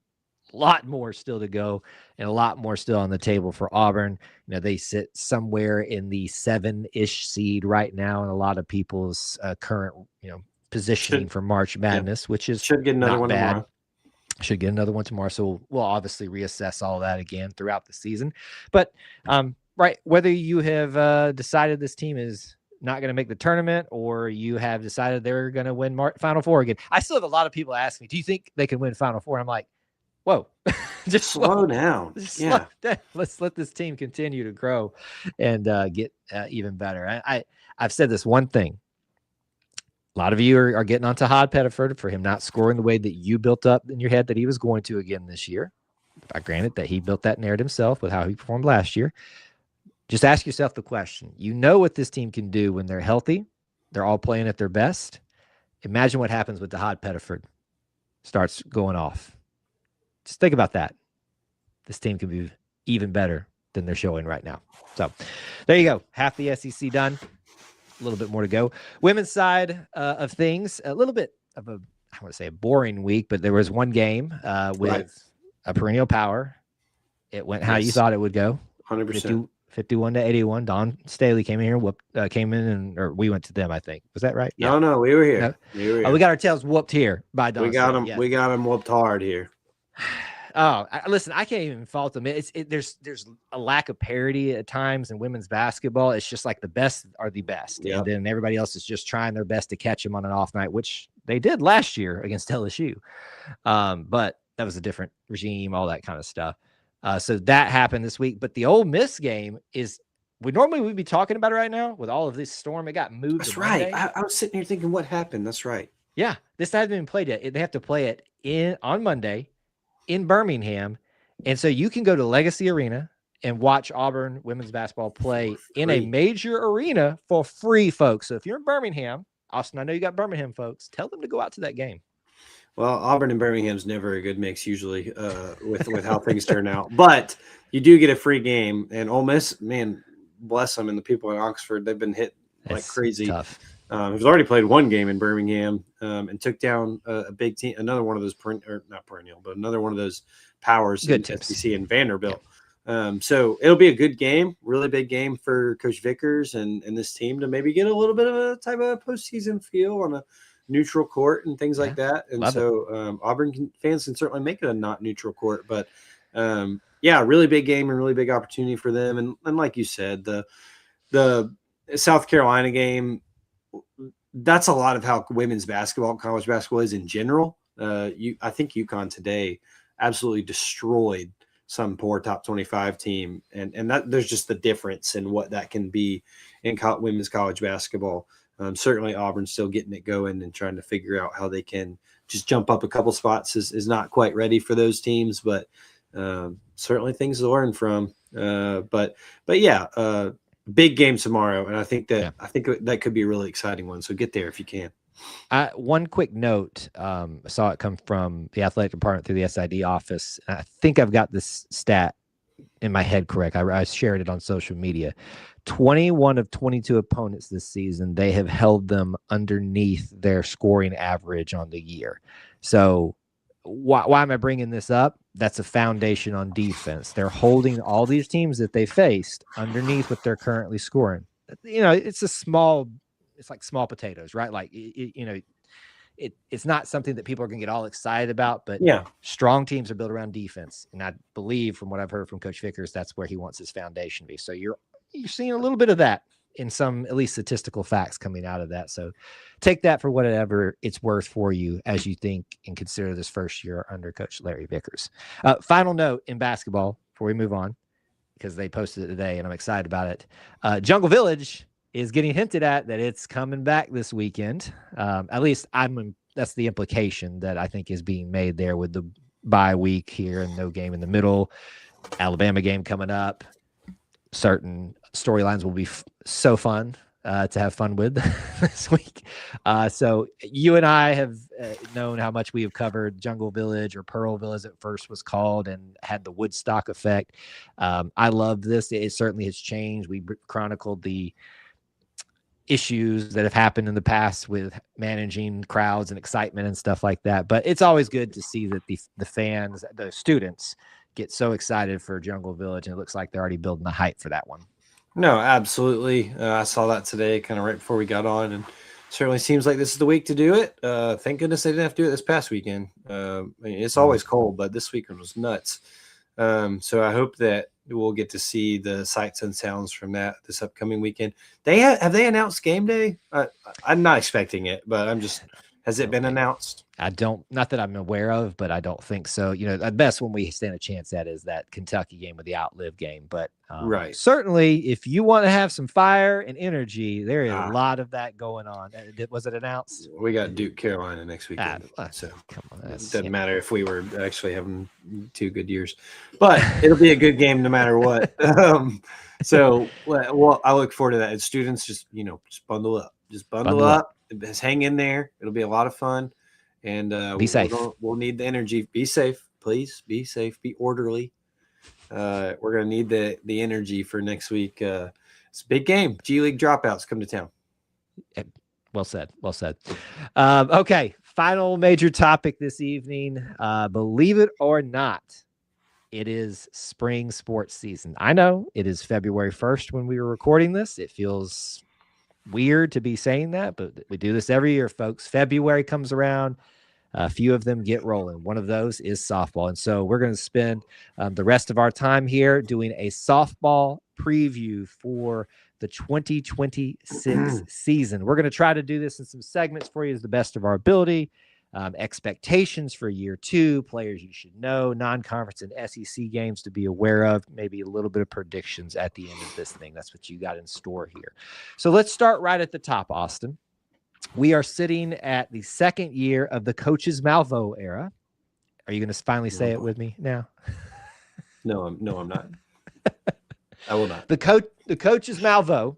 lot more still to go and a lot more still on the table for Auburn. They sit somewhere in the 7-ish seed right now in a lot of people's current, positioning for March Madness, which is should get another one tomorrow. Should get another one tomorrow. So we'll obviously reassess all that again throughout the season. But whether you have decided this team is not going to make the tournament or you have decided they're going to win Final Four again, I still have a lot of people ask me, do you think they can win Final Four? I'm like, whoa, just slow down. Slow down. Let's let this team continue to grow and get even better. I've said this one thing. A lot of you are getting onto Hod Pettiford for him not scoring the way that you built up in your head that he was going to again this year. I granted that he built that narrative himself with how he performed last year. Just ask yourself the question. You know what this team can do when they're healthy. They're all playing at their best. Imagine what happens with the Hod Pettiford starts going off. Just think about that. This team can be even better than they're showing right now. So there you go. Half the SEC done. A little bit more to go. Women's side of things, a little bit of I want to say a boring week, but there was one game with a perennial power. It went how you thought it would go. 100%. 51-81. Dawn Staley came in here, came in, or we went to them, I think. Was that right? Yeah. No, we were here. No? We were here. We got our tails whooped here by Dawn. We got Staley, them. yes. We got them whooped hard here. Oh, listen, I can't even fault them. There's a lack of parity at times in women's basketball. It's just like the best are the best. Yep. And then everybody else is just trying their best to catch them on an off night, which they did last year against LSU. But that was a different regime, all that kind of stuff. So that happened this week. But the Ole Miss game is we'd be talking about it right now with all of this storm. It got moved. That's right. I was sitting here thinking, what happened? That's right. Yeah, this hasn't been played yet. They have to play it on Monday in Birmingham. And so you can go to Legacy Arena and watch Auburn women's basketball play in a major arena for free, folks. So if you're in Birmingham, Austin, I know you got Birmingham folks, tell them to go out to that game. Well, Auburn and Birmingham's never a good mix usually with how things turn out. But you do get a free game. And Ole Miss, man, bless them, and the people in Oxford, they've been hit like crazy. Tough. He's already played one game in Birmingham and took down a big team, another one of those not perennial, but another one of those powers in SEC in Vanderbilt. Yep. So it'll be a good game, really big game for Coach Vickers and this team to maybe get a little bit of a type of postseason feel on a neutral court and things like that. And Auburn fans can certainly make it a not neutral court, but really big game and really big opportunity for them. And like you said, the South Carolina game, that's a lot of how women's basketball, college basketball is in general. I think UConn today absolutely destroyed some poor top 25 team. And that there's just the difference in what that can be in women's college basketball. Certainly Auburn's still getting it going and trying to figure out how they can just jump up a couple spots is not quite ready for those teams, but certainly things to learn from. But big game tomorrow. And I think that could be a really exciting one. So get there if you can. One quick note, I saw it come from the athletic department through the SID office. I think I've got this stat in my head correct. I shared it on social media. 21 of 22 opponents this season, they have held them underneath their scoring average on the year. So why am I bringing this up? That's a foundation on defense. They're holding all these teams that they faced underneath what they're currently scoring. It's like small potatoes, right? Like, it's not something that people are going to get all excited about, but strong teams are built around defense. And I believe from what I've heard from Coach Vickers, that's where he wants his foundation to be. So you're seeing a little bit of that in some, at least statistical facts coming out of that. So take that for whatever it's worth for you as you think and consider this first year under Coach Larry Vickers. Final note in basketball before we move on, because they posted it today and I'm excited about it. Jungle Village is getting hinted at that it's coming back this weekend. At least that's the implication that I think is being made there with the bye week here and no game in the middle. Alabama game coming up. Certain storylines will be so fun to have fun with this week. So you and I have known how much we have covered Jungle Village, or Pearlville as it first was called, and had the Woodstock effect. I love this. It certainly has changed. We chronicled the issues that have happened in the past with managing crowds and excitement and stuff like that. But it's always good to see that the fans, the students, get so excited for Jungle Village, and it looks like they're already building the hype for that one. No, absolutely. I saw that today, kind of right before we got on, and certainly seems like this is the week to do it. Thank goodness they didn't have to do it this past weekend. It's always cold, but this weekend was nuts. So I hope that we'll get to see the sights and sounds from that this upcoming weekend. Have they announced game day? I'm not expecting it, but has it been announced? Not that I'm aware of, but I don't think so. At best when we stand a chance at is that Kentucky game with the Outlive game. But certainly if you want to have some fire and energy, there is a lot of that going on. Was it announced? We got Duke Carolina next weekend. So come on, it doesn't matter if we were actually having 2 good years, but it'll be a good game no matter what. So I look forward to that. And students just bundle up, bundle up. Just hang in there. It'll be a lot of fun. And be safe. We'll need the energy. Be safe, please. Be safe. Be orderly. We're gonna need the energy for next week. It's a big game. G League dropouts come to town. Well said. Well said. Okay. Final major topic this evening. Believe it or not, it is spring sports season. I know it is February 1st when we were recording this. It feels weird to be saying that, but we do this every year, folks. February comes around, a few of them get rolling. One of those is softball, and so we're going to spend the rest of our time here doing a softball preview for the 2026 season. We're going to try to do this in some segments for you as the best of our ability. Expectations for year 2, players you should know, non-conference and SEC games to be aware of, maybe a little bit of predictions at the end of this thing. That's what you got in store here. So let's start right at the top, Austin. We are sitting at the second year of the Coaches Malveaux era. Are you going to finally say it with me now? No, I'm not. I will not. The coaches Malvo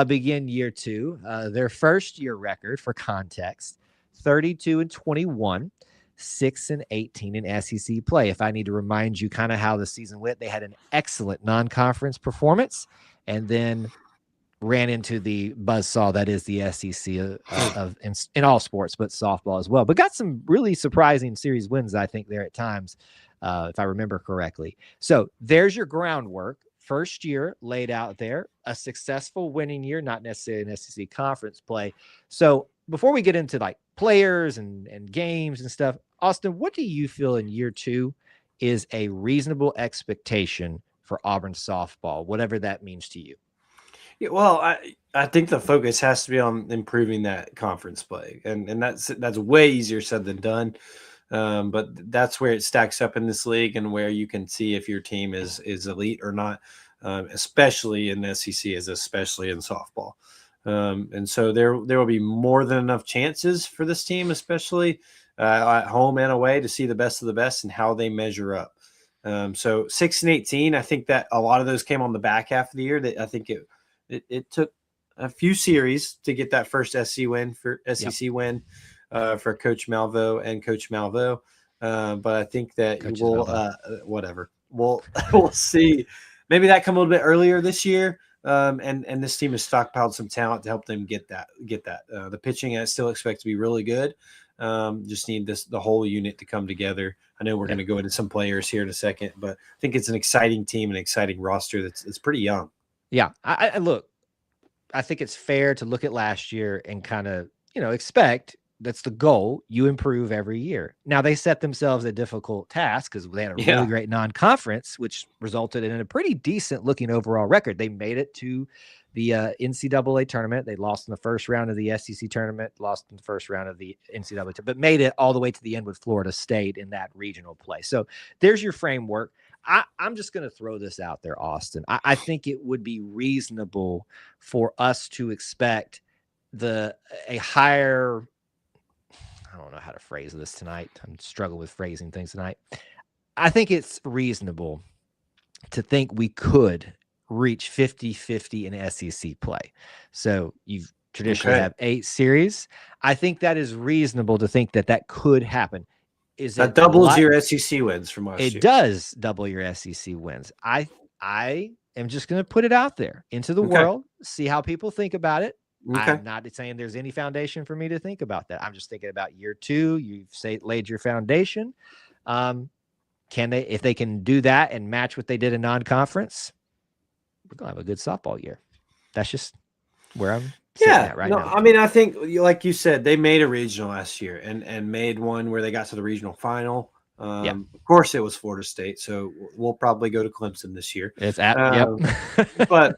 begin year 2. Their first year record, for context, 32-21, 6-18 in SEC play. If I need to remind you kind of how the season went, they had an excellent non-conference performance, and then ran into the buzzsaw that is the SEC in all sports, but softball as well. But got some really surprising series wins, I think, there at times, if I remember correctly. So there's your groundwork. First year laid out there, a successful winning year, not necessarily an SEC conference play. So before we get into like players and games and stuff, Austin, what do you feel in year 2 is a reasonable expectation for Auburn softball, whatever that means to you? Yeah, well, I think the focus has to be on improving that conference play, and that's way easier said than done. But that's where it stacks up in this league, and where you can see if your team is elite or not, especially in the SEC, especially in softball. And so there will be more than enough chances for this team, especially at home and away, to see the best of the best and how they measure up. So 6-18, I think that a lot of those came on the back half of the year. That I think it took a few series to get that first SEC win for Coach Malvo and Coach Malvo. But I think that we'll see. Maybe that come a little bit earlier this year. And this team has stockpiled some talent to help them get that. The pitching I still expect to be really good. Just need the whole unit to come together. I know we're going to go into some players here in a second, but I think it's an exciting team, an exciting roster that's pretty young. Yeah, I think it's fair to look at last year and kind of, expect that's the goal. You improve every year. Now they set themselves a difficult task because they had a really great non-conference, which resulted in a pretty decent looking overall record. They made it to the NCAA tournament. They lost in the first round of the SEC tournament, lost in the first round of the NCAA tournament, but made it all the way to the end with Florida State in that regional play. So there's your framework. I'm just going to throw this out there, Austin. I think it would be reasonable for us to expect a higher, I don't know how to phrase this tonight. I'm struggling with phrasing things tonight. I think it's reasonable to think we could reach 50-50 in SEC play. So you've traditionally have 8 series. I think that is reasonable to think that could happen. That doubles your SEC wins from last year. It does double your SEC wins. I am just going to put it out there into the world, see how people think about it. I'm not saying there's any foundation for me to think about that. I'm just thinking about year 2. You've laid your foundation. If they can do that and match what they did in non-conference, we're going to have a good softball year. That's just where I'm sitting at right now. I mean, I think, like you said, they made a regional last year and made one where they got to the regional final. Of course, it was Florida State, so we'll probably go to Clemson this year. It's at But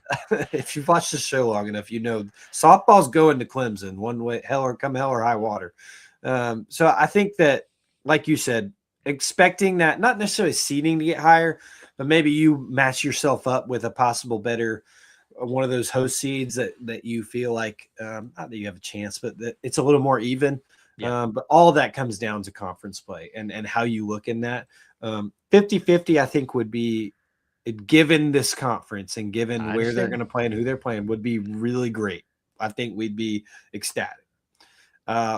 if you've watched the show long enough, softball's going to Clemson one way, hell or high water. So I think that, like you said, expecting that, not necessarily seeding to get higher, but maybe you match yourself up with a possible better one of those host seeds that you feel like not that you have a chance, but that it's a little more even. But all of that comes down to conference play and how you look in that. 50-50, I think, would be, given this conference and given where they're going to play and who they're playing, would be really great. I think we'd be ecstatic.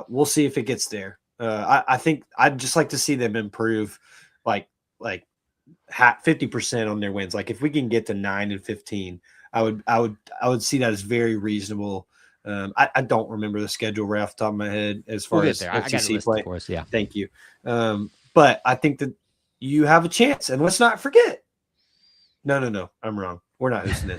We'll see if it gets there. I think I'd just like to see them improve like 50% on their wins. Like if we can get to 9-15, I would see that as very reasonable. I don't remember the schedule right off the top of my head as far as FCC play. Of course, yeah. Thank you. But I think that you have a chance, and let's not forget. No, I'm wrong. We're not hosting the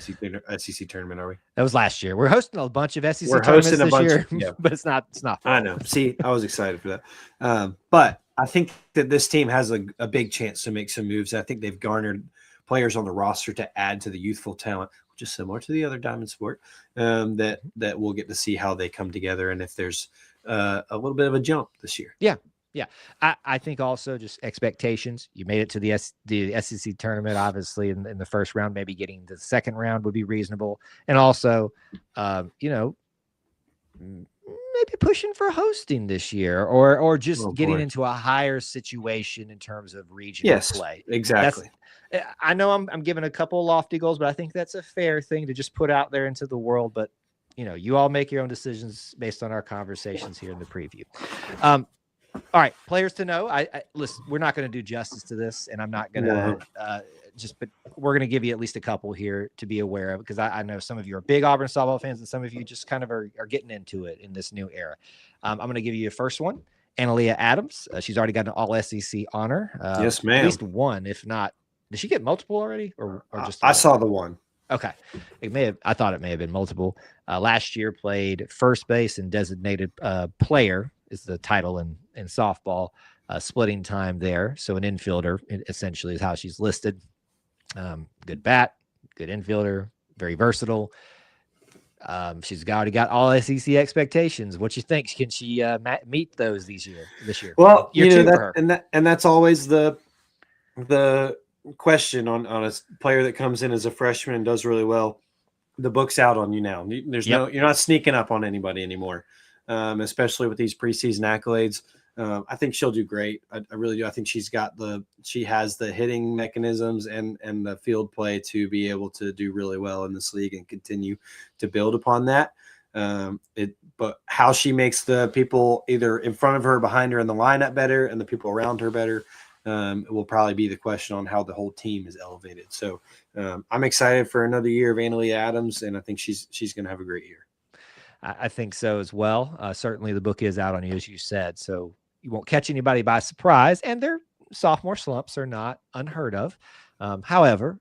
SEC tournament, are we? That was last year. We're hosting a bunch of SEC tournaments this year, but it's not. I know. See, I was excited for that. But I think that this team has a big chance to make some moves. I think they've garnered players on the roster to add to the youthful talent, which is similar to the other diamond sport, that we'll get to see how they come together and if there's a little bit of a jump this year. Yeah. I think also just expectations. You made it to the SEC tournament, obviously, in the first round. Maybe getting to the second round would be reasonable. And also, maybe maybe pushing for hosting this year, or just Oh, getting boy. into a higher situation in terms of regional Yes, play. exactly. I know I'm giving a couple of lofty goals, but I think that's a fair thing to just put out there into the world. But you all make your own decisions based on our conversations here in the preview. All right, players to know. Listen, we're not going to do justice to this, and I'm not going to but we're going to give you at least a couple here to be aware of, because I know some of you are big Auburn softball fans, and some of you just kind of are getting into it in this new era. I'm going to give you a first one. Analia Adams. She's already got an All-SEC honor. Yes, ma'am. At least one, if not. Did she get multiple already, or just? I saw the one. Okay, I thought it may have been multiple. Last year, played first base and designated player is the title in softball. Splitting time there, so an infielder essentially is how she's listed. Good bat, good infielder, very versatile. She's already got all SEC expectations. What you think? Can she meet those this year? Well, year that's always the question on a player that comes in as a freshman and does really well. The book's out on you now. You're not sneaking up on anybody anymore, especially with these preseason accolades. I think she'll do great. I really do. I think she has the hitting mechanisms and the field play to be able to do really well in this league and continue to build upon that. But how she makes the people either in front of her, behind her in the lineup better, and the people around her better, it will probably be the question on how the whole team is elevated. So I'm excited for another year of Analia Adams, and I think she's going to have a great year. I think so as well. Certainly the book is out on you, as you said, so you won't catch anybody by surprise, and their sophomore slumps are not unheard of. However,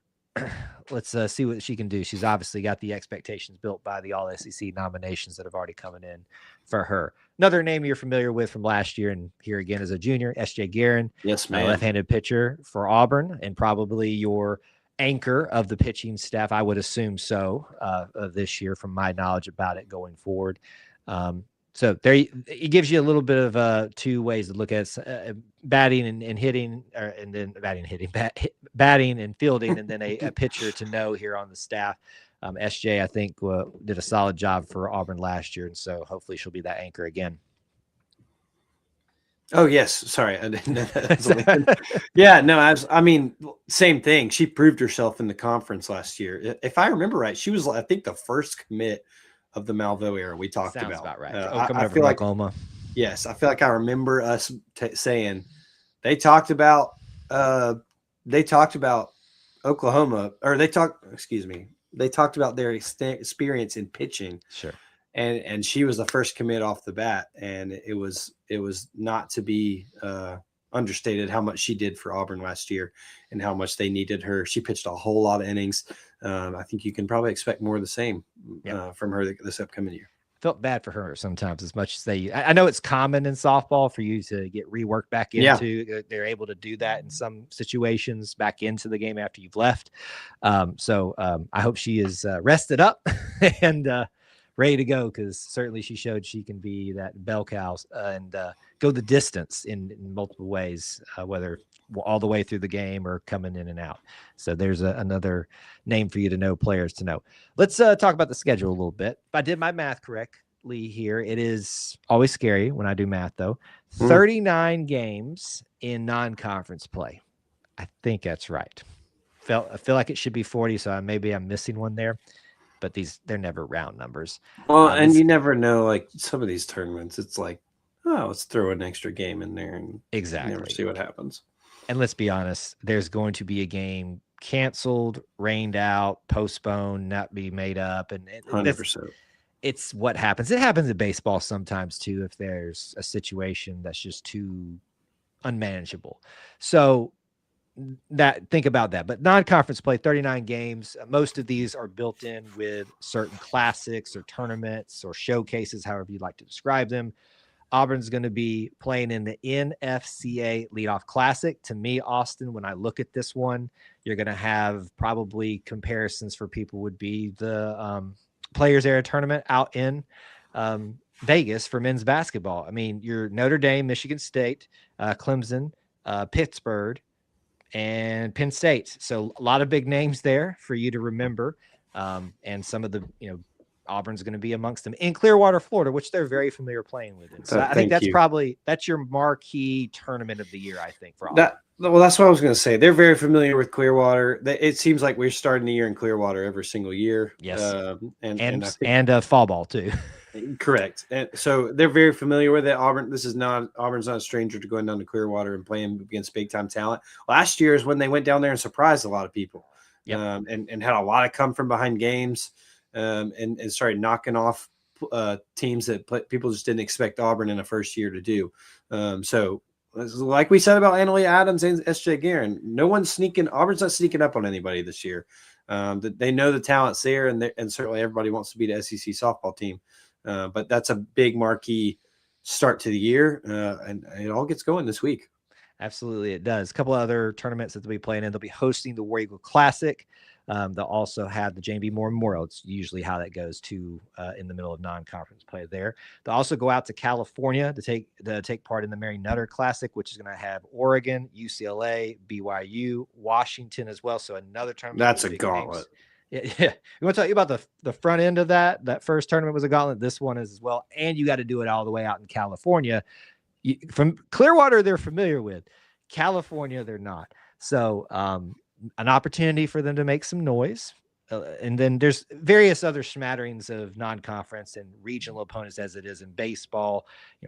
let's see what she can do. She's obviously got the expectations built by the All-SEC nominations that have already coming in for her. Another name you're familiar with from last year, and here again as a junior, S.J. Guerin. Yes, ma'am. Left-handed pitcher for Auburn, and probably your anchor of the pitching staff, I would assume so, this year from my knowledge about it going forward. So there, it gives you a little bit of two ways to look at it, batting and hitting, and then batting and fielding, and then a pitcher to know here on the staff. SJ, I think, did a solid job for Auburn last year, and so hopefully she'll be that anchor again. Oh, yes. Sorry. I didn't know that. Yeah, no, I mean, same thing. She proved herself in the conference last year. If I remember right, she was, I think, the first commit of the Malveaux era we talked Sounds about. about right. I feel like Oklahoma. Yes, I feel like I remember us saying they talked about Oklahoma, or they talked about their experience in pitching. Sure. And she was the first commit off the bat, and it was not to be understated how much she did for Auburn last year and how much they needed her. She pitched a whole lot of innings. I think you can probably expect more of the same from her this upcoming year. Felt bad for her sometimes, as much as I know it's common in softball for you to get reworked back into. Yeah. They're able to do that in some situations back into the game after you've left. So I hope she is rested up and ready to go, because certainly she showed she can be that bell cow and go the distance in multiple ways, whether all the way through the game or coming in and out. So there's another name for you to know, players to know. Let's talk about the schedule a little bit. If I did my math correctly here, it is always scary when I do math, though. 39 games in non-conference play. I think that's right. I feel like it should be 40, so maybe I'm missing one there. But they're never round numbers. Well, and you never know, like some of these tournaments, it's like, oh, let's throw an extra game in there and never see what happens. And let's be honest, there's going to be a game canceled, rained out, postponed, not be made up. And 100%. It's what happens. It happens in baseball sometimes too, if there's a situation that's just too unmanageable. So think about that. But non-conference play, 39 games. Most of these are built in with certain classics or tournaments or showcases, however you'd like to describe them. Auburn's going to be playing in the NFCA Leadoff Classic. To me, Austin, when I look at this one, you're going to have probably comparisons for people would be the Players Era Tournament out in Vegas for men's basketball. I mean, your Notre Dame, Michigan State, Clemson, Pittsburgh, and Penn State. So a lot of big names there for you to remember. And some of the, Auburn's going to be amongst them in Clearwater, Florida, which they're very familiar playing with. So I think that's your marquee tournament of the year, I think, for Auburn. Well, that's what I was going to say. They're very familiar with Clearwater. It seems like we're starting the year in Clearwater every single year. Yes, and fall ball too. Correct. And so they're very familiar with it. Auburn's not a stranger to going down to Clearwater and playing against big time talent. Last year is when they went down there and surprised a lot of people. Yep. And had a lot of come from behind games, and started knocking off teams that people just didn't expect Auburn in a first year to do. So like we said about Annalie Adams and S.J. Guerin, Auburn's not sneaking up on anybody this year. They know the talent's there, and certainly everybody wants to be the SEC softball team. But that's a big marquee start to the year, and it all gets going this week. Absolutely, it does. A couple of other tournaments that they'll be playing in. They'll be hosting the War Eagle Classic. They'll also have the Jane B. Moore Memorial. It's usually how that goes to in the middle of non-conference play there. They'll also go out to California to take part in the Mary Nutter Classic, which is going to have Oregon, UCLA, BYU, Washington as well. So another tournament. That's a gauntlet. Yeah. We want to tell you about the front end of that. That first tournament was a gauntlet. This one is as well. And you got to do it all the way out in California. From Clearwater, they're familiar with. California, they're not. So an opportunity for them to make some noise. And then there's various other smatterings of non-conference and regional opponents as it is in baseball.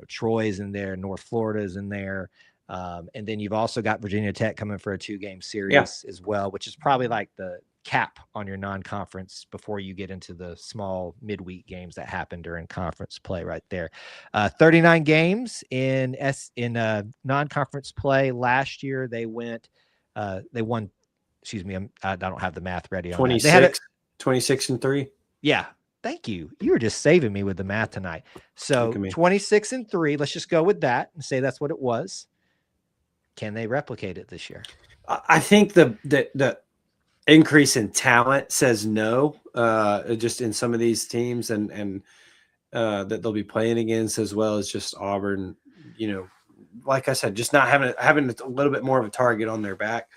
Troy's in there, North Florida's in there. And then you've also got Virginia Tech coming for a 2-game series as well, which is probably like the cap on your non-conference before you get into the small midweek games that happen during conference play right there. 39 games in non-conference play last year. They won, excuse me, I don't have the math ready on 26-3. Yeah. Thank you. You were just saving me with the math tonight. So 26-3, let's just go with that and say that's what it was. Can they replicate it this year? I think the increase in talent says no, just in some of these teams and that they'll be playing against, as well as just Auburn, like I said, just not having a little bit more of a target on their back.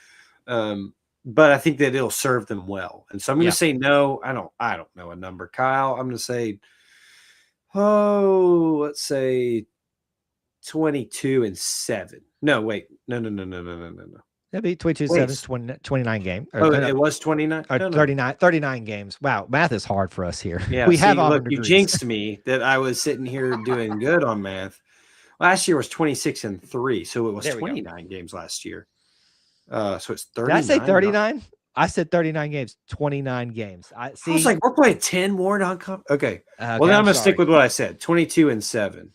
But I think that it'll serve them well. And so I'm going to say no. I don't know a number, Kyle. I'm going to say, let's say 22-7. No, wait. No. That'd be 22-7, 29 games. It was 29? 39 games. Wow, math is hard for us here. Yeah, you jinxed me that I was sitting here doing good on math. Last year was 26-3, so it was 29 games last year. So it's 39. Did I say 39? I said 39 games, 29 games. I was like, we're playing 10 more non-conference. Okay. Well, then I'm going to stick with what I said, 22-7.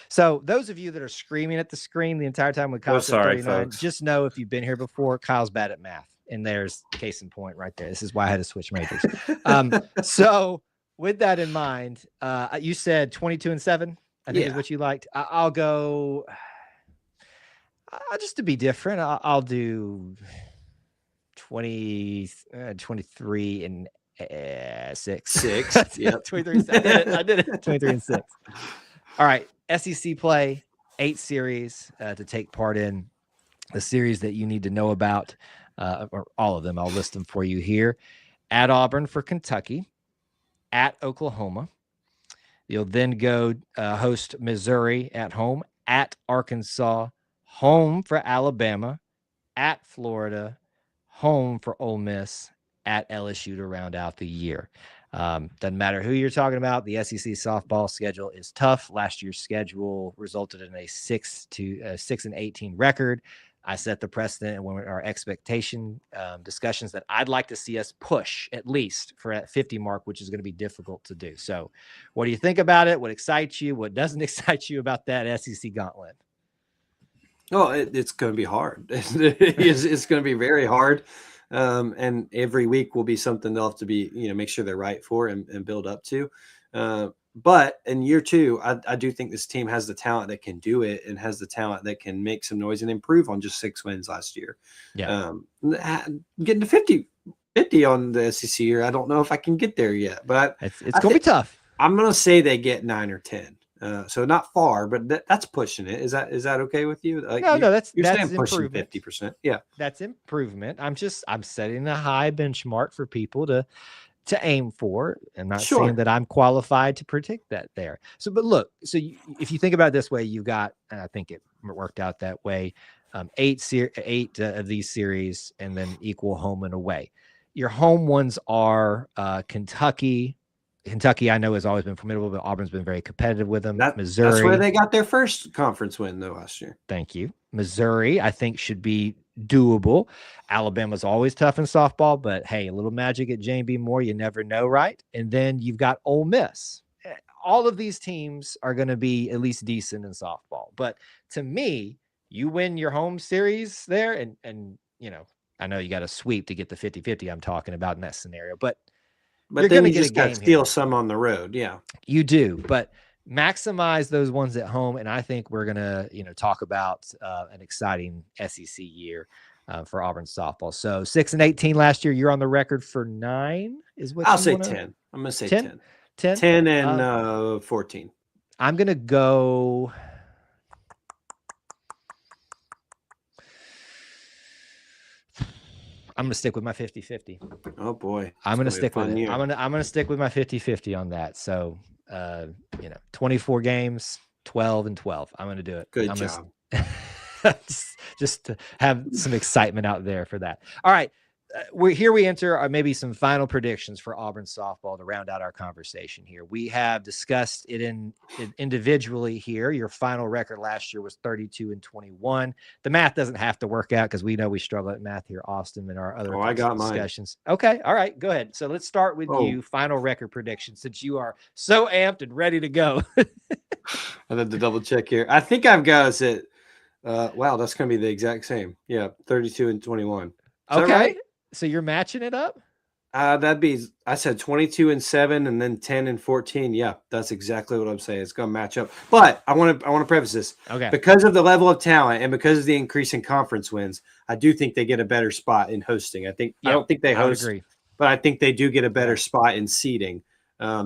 So those of you that are screaming at the screen the entire time with Kyle said 39, folks. Just know if you've been here before, Kyle's bad at math. And there's case in point right there. This is why I had to switch majors. So with that in mind, you said 22-7, I think is what you liked. I'll go, just to be different, I'll do 23-6. 6. Yeah. 23-6. I did it. 23-6. All right. SEC play, 8 series to take part in. The series that you need to know about, or all of them, I'll list them for you here. At Auburn for Kentucky, at Oklahoma. You'll then go host Missouri at home, at Arkansas, home for Alabama, at Florida, home for Ole Miss, at LSU to round out the year. Doesn't matter who you're talking about. The SEC softball schedule is tough. Last year's schedule resulted in a 6-18 record. I set the precedent and our expectation discussions that I'd like to see us push at least for that 50 mark, which is going to be difficult to do. So what do you think about it? What excites you? What doesn't excite you about that SEC gauntlet? Oh, it's going to be hard. It's going to be very hard. And every week will be something they'll have to be, make sure they're right for and build up to. But in year 2, I do think this team has the talent that can do it and has the talent that can make some noise and improve on just 6 wins last year. Yeah. Getting to 50 on the SEC year, I don't know if I can get there yet, but it's going to be tough. I'm going to say they get 9 or 10. So not far, but that's pushing it. Is that okay with you? No, that's saying pushing improvement. 50%. Yeah, that's improvement. I'm setting a high benchmark for people to to aim for. I'm not Sure. saying that I'm qualified to predict that there. So, but look, so if you think about it this way, you've got, and I think it worked out that way, eight of these series, and then equal home and away. Your home ones are Kentucky. Kentucky, I know, has always been formidable, but Auburn's been very competitive with them. Missouri. That's where they got their first conference win, though, last year. Thank you. Missouri, I think, should be doable. Alabama's always tough in softball, but hey, a little magic at Jane B. Moore, you never know, right? And then you've got Ole Miss. All of these teams are going to be at least decent in softball. But to me, you win your home series there, and you know, I know you got to sweep to get the 50-50 I'm talking about in that scenario, but you're then you just got to steal some on the road. Yeah, you do, but maximize those ones at home. And I think we're going to, talk about an exciting SEC year for Auburn softball. So 6-18 last year. You're on the record for 9 is what I'll say 10. I'm going to say 10. 10 and 14. I'm going to go. I'm going to stick with my 50-50. Oh boy. I'm going to stick with it. I'm going to stick with my 50-50 on that. So, 24 games, 12-12. I'm going to do it. Good job. Just to have some excitement out there for that. All right. We enter maybe some final predictions for Auburn softball to round out our conversation here. We have discussed it individually here. Your final record last year was 32-21. The math doesn't have to work out because we know we struggle at math here, Austin, and our other I got discussions. Mine. Okay. All right. Go ahead. So let's start with you. Final record prediction, since you are so amped and ready to go. I have to double check here. I think I've got us at, wow, that's going to be the exact same. Yeah. 32-21. Okay. Right? So you're matching it up? That'd be, I said 22-7 and then 10-14. Yeah, that's exactly what I'm saying. It's going to match up. But I want to preface this. Okay. Because of the level of talent and because of the increase in conference wins, I do think they get a better spot in hosting. I don't think they host, but I think they do get a better spot in seeding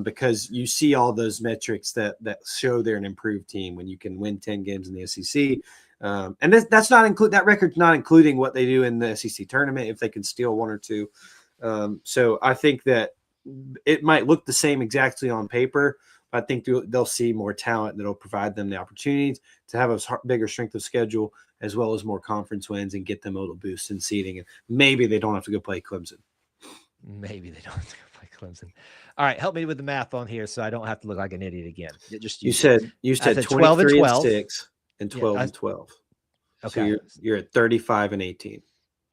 because you see all those metrics that show they're an improved team when you can win 10 games in the SEC. And that's not that record's not including what they do in the SEC tournament if they can steal 1 or 2. So I think that it might look the same exactly on paper, but I think they'll see more talent that'll provide them the opportunities to have a bigger strength of schedule as well as more conference wins and get them a little boost in seeding. And maybe they don't have to go play Clemson. All right, help me with the math on here so I don't have to look like an idiot again. You said 23-6. And 12-12. Okay. So you're at 35-18.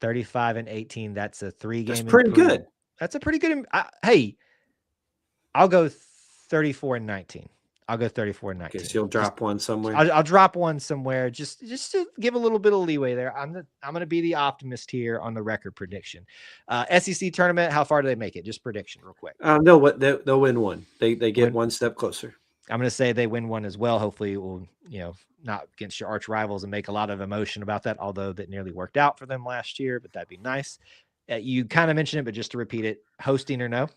35-18. That's a 3-game. That's pretty good. That's a pretty good. Hey, I'll go 34-19. I'll go 34-19. Okay, so you'll drop one somewhere. I'll drop one somewhere just to give a little bit of leeway there. I'm going to be the optimist here on the record prediction. SEC tournament. How far do they make it? Just prediction, real quick. They'll win one. They get one step closer. I'm going to say they win one as well. Hopefully, it will not against your arch rivals and make a lot of emotion about that. Although that nearly worked out for them last year, but that'd be nice. You kind of mentioned it, but just to repeat it: hosting or no?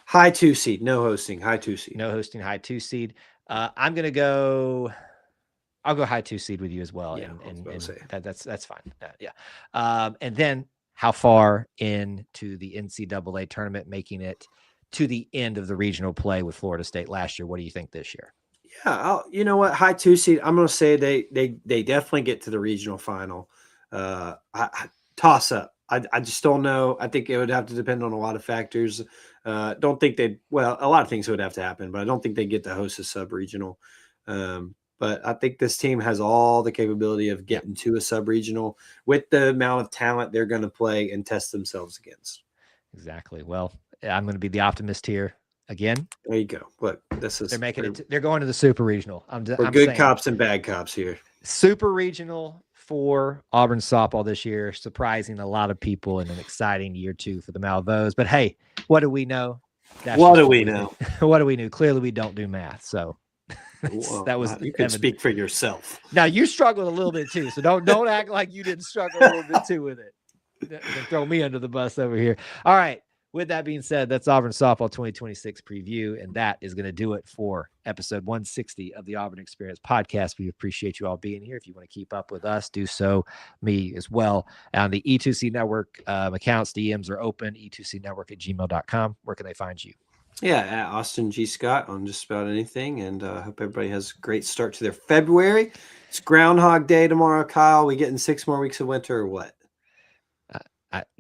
High 2 seed, no hosting. High 2 seed, no hosting. High 2 seed. I'm going to go. I'll go high 2 seed with you as well. Yeah, and that's fine. And then how far into the NCAA tournament, making it to the end of the regional play with Florida State last year? What do you think this year? Yeah, you know what? High 2 seed. I'm going to say they definitely get to the regional final. Toss up. I just don't know. I think it would have to depend on a lot of factors. Don't think a lot of things would have to happen, but I don't think they get to host a sub-regional. But I think this team has all the capability of getting to a sub-regional with the amount of talent they're going to play and test themselves against. Exactly. Well, I'm going to be the optimist here again. There you go. Look, they're making it. They're going to the super regional. I'm good saying, cops and bad cops here. Super regional for Auburn softball this year, surprising a lot of people in an exciting year 2 for the Malveaux. But hey, what do we know? What do we know? What do we know? Clearly, we don't do math. So that was you can speak for yourself. Now you struggled a little bit too, so don't act like you didn't struggle a little bit too with it. Don't throw me under the bus over here. All right, With that being said, that's Auburn Softball 2026 preview, and that is going to do it for episode 160 of the Auburn Experience podcast. We appreciate you all being here. If you want to keep up with us, do so. Me as well. On the E2C Network accounts, DMs are open, e2cnetwork@gmail.com. Where can they find you? Yeah, at Austin G. Scott on just about anything, and I hope everybody has a great start to their February. It's Groundhog Day tomorrow, Kyle. We getting 6 more weeks of winter or what?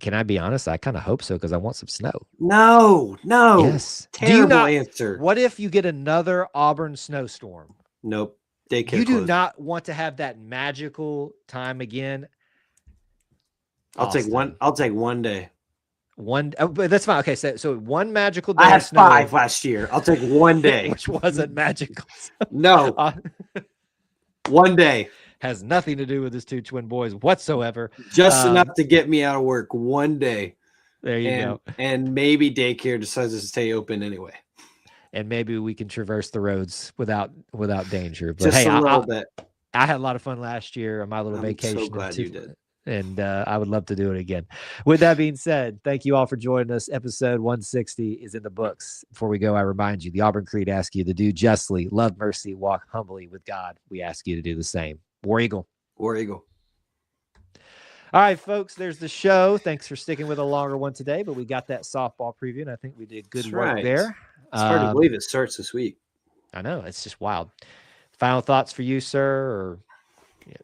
Can I be honest? I kind of hope so because I want some snow. No. Yes. Terrible answer. What if you get another Auburn snowstorm? Nope. Daycare You do closed. not want to have that magical time again. I'll take one day. But that's fine. Okay, so one magical day. I had of snow, 5 last year. I'll take one day. which wasn't magical. No. One day. Has nothing to do with his 2 twin boys whatsoever. Just enough to get me out of work one day. There you go. And maybe daycare decides to stay open anyway. And maybe we can traverse the roads without danger. But Just hey, a little bit. I had a lot of fun last year on my little vacation. I'm so glad you did. And I would love to do it again. With that being said, thank you all for joining us. Episode 160 is in the books. Before we go, I remind you, the Auburn Creed asks you to do justly, love mercy, walk humbly with God. We ask you to do the same. War Eagle. War Eagle. All right, folks, there's the show. Thanks for sticking with a longer one today, but we got that softball preview, and I think we did good That's work right. there. It's hard to believe it starts this week. I know. It's just wild. Final thoughts for you, sir, or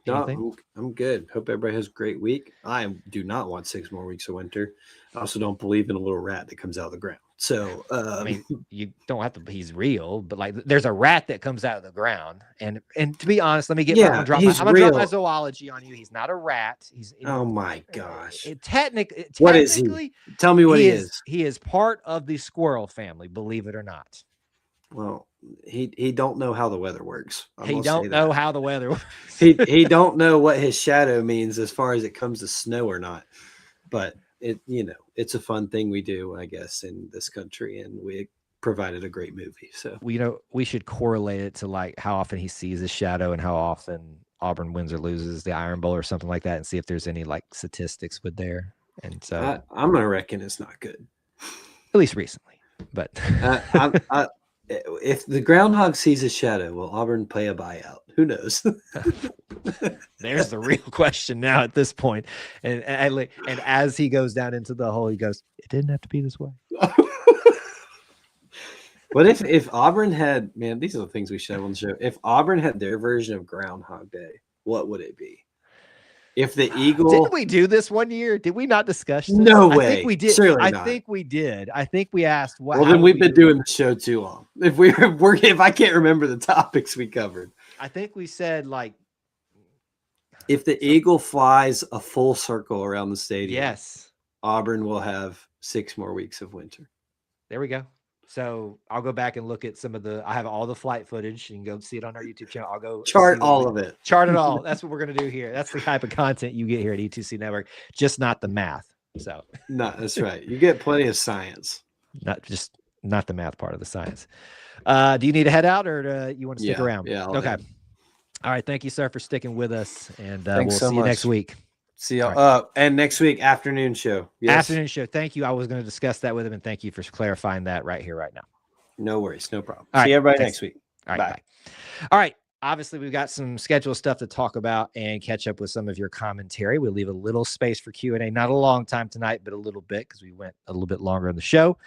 anything? No, I'm good. Hope everybody has a great week. I do not want 6 more weeks of winter. I also don't believe in a little rat that comes out of the ground. So, I mean, you don't have to. He's real, but like, there's a rat that comes out of the ground, and to be honest, let me get. I'm gonna drop my zoology on you. He's not a rat. He's. Oh my gosh. Technically, what is he? Tell me what he is. He is part of the squirrel family. Believe it or not. Well, he don't know how the weather works. He don't know how the weather works. he don't know what his shadow means as far as it comes to snow or not. But it's a fun thing we do, I guess, in this country, and we provided a great movie. So we should correlate it to like how often he sees his shadow and how often Auburn wins or loses the Iron Bowl or something like that, and see if there's any like statistics with there. And so I'm gonna reckon it's not good, at least recently. But if the groundhog sees a shadow, will Auburn pay a buyout? Who knows? There's the real question now at this point. And as he goes down into the hole, he goes, "It didn't have to be this way." What if Auburn had, man, these are the things we should have on the show. If Auburn had their version of Groundhog Day, what would it be? If the Eagle... Didn't we do this one year? Did we not discuss this? No way. I think we did. Surely I not. think we did. I think we asked what. Well, then we've been doing the show too long. If I can't remember the topics we covered. I think we said like... If the Eagle flies a full circle around the stadium, yes, Auburn will have 6 more weeks of winter. There we go. So I'll go back and look at some of I have all the flight footage. You can go see it on our YouTube channel. I'll go chart all of it. Chart it all. That's what we're going to do here. That's the type of content you get here at E2C Network, just not the math. So no, that's right. You get plenty of science. Not the math part of the science. Do you need to head out or you want to stick around? Yeah. Okay. All right. Thank you, sir, for sticking with us. And we'll so see you next week. See y'all. And next week, afternoon show. Yes. Afternoon show. Thank you. I was going to discuss that with him, and thank you for clarifying that right here, right now. No worries. No problem. All right, see everybody next week. All right. Bye. All right. Obviously, we've got some scheduled stuff to talk about and catch up with some of your commentary. We'll leave a little space for Q&A. Not a long time tonight, but a little bit because we went a little bit longer in the show.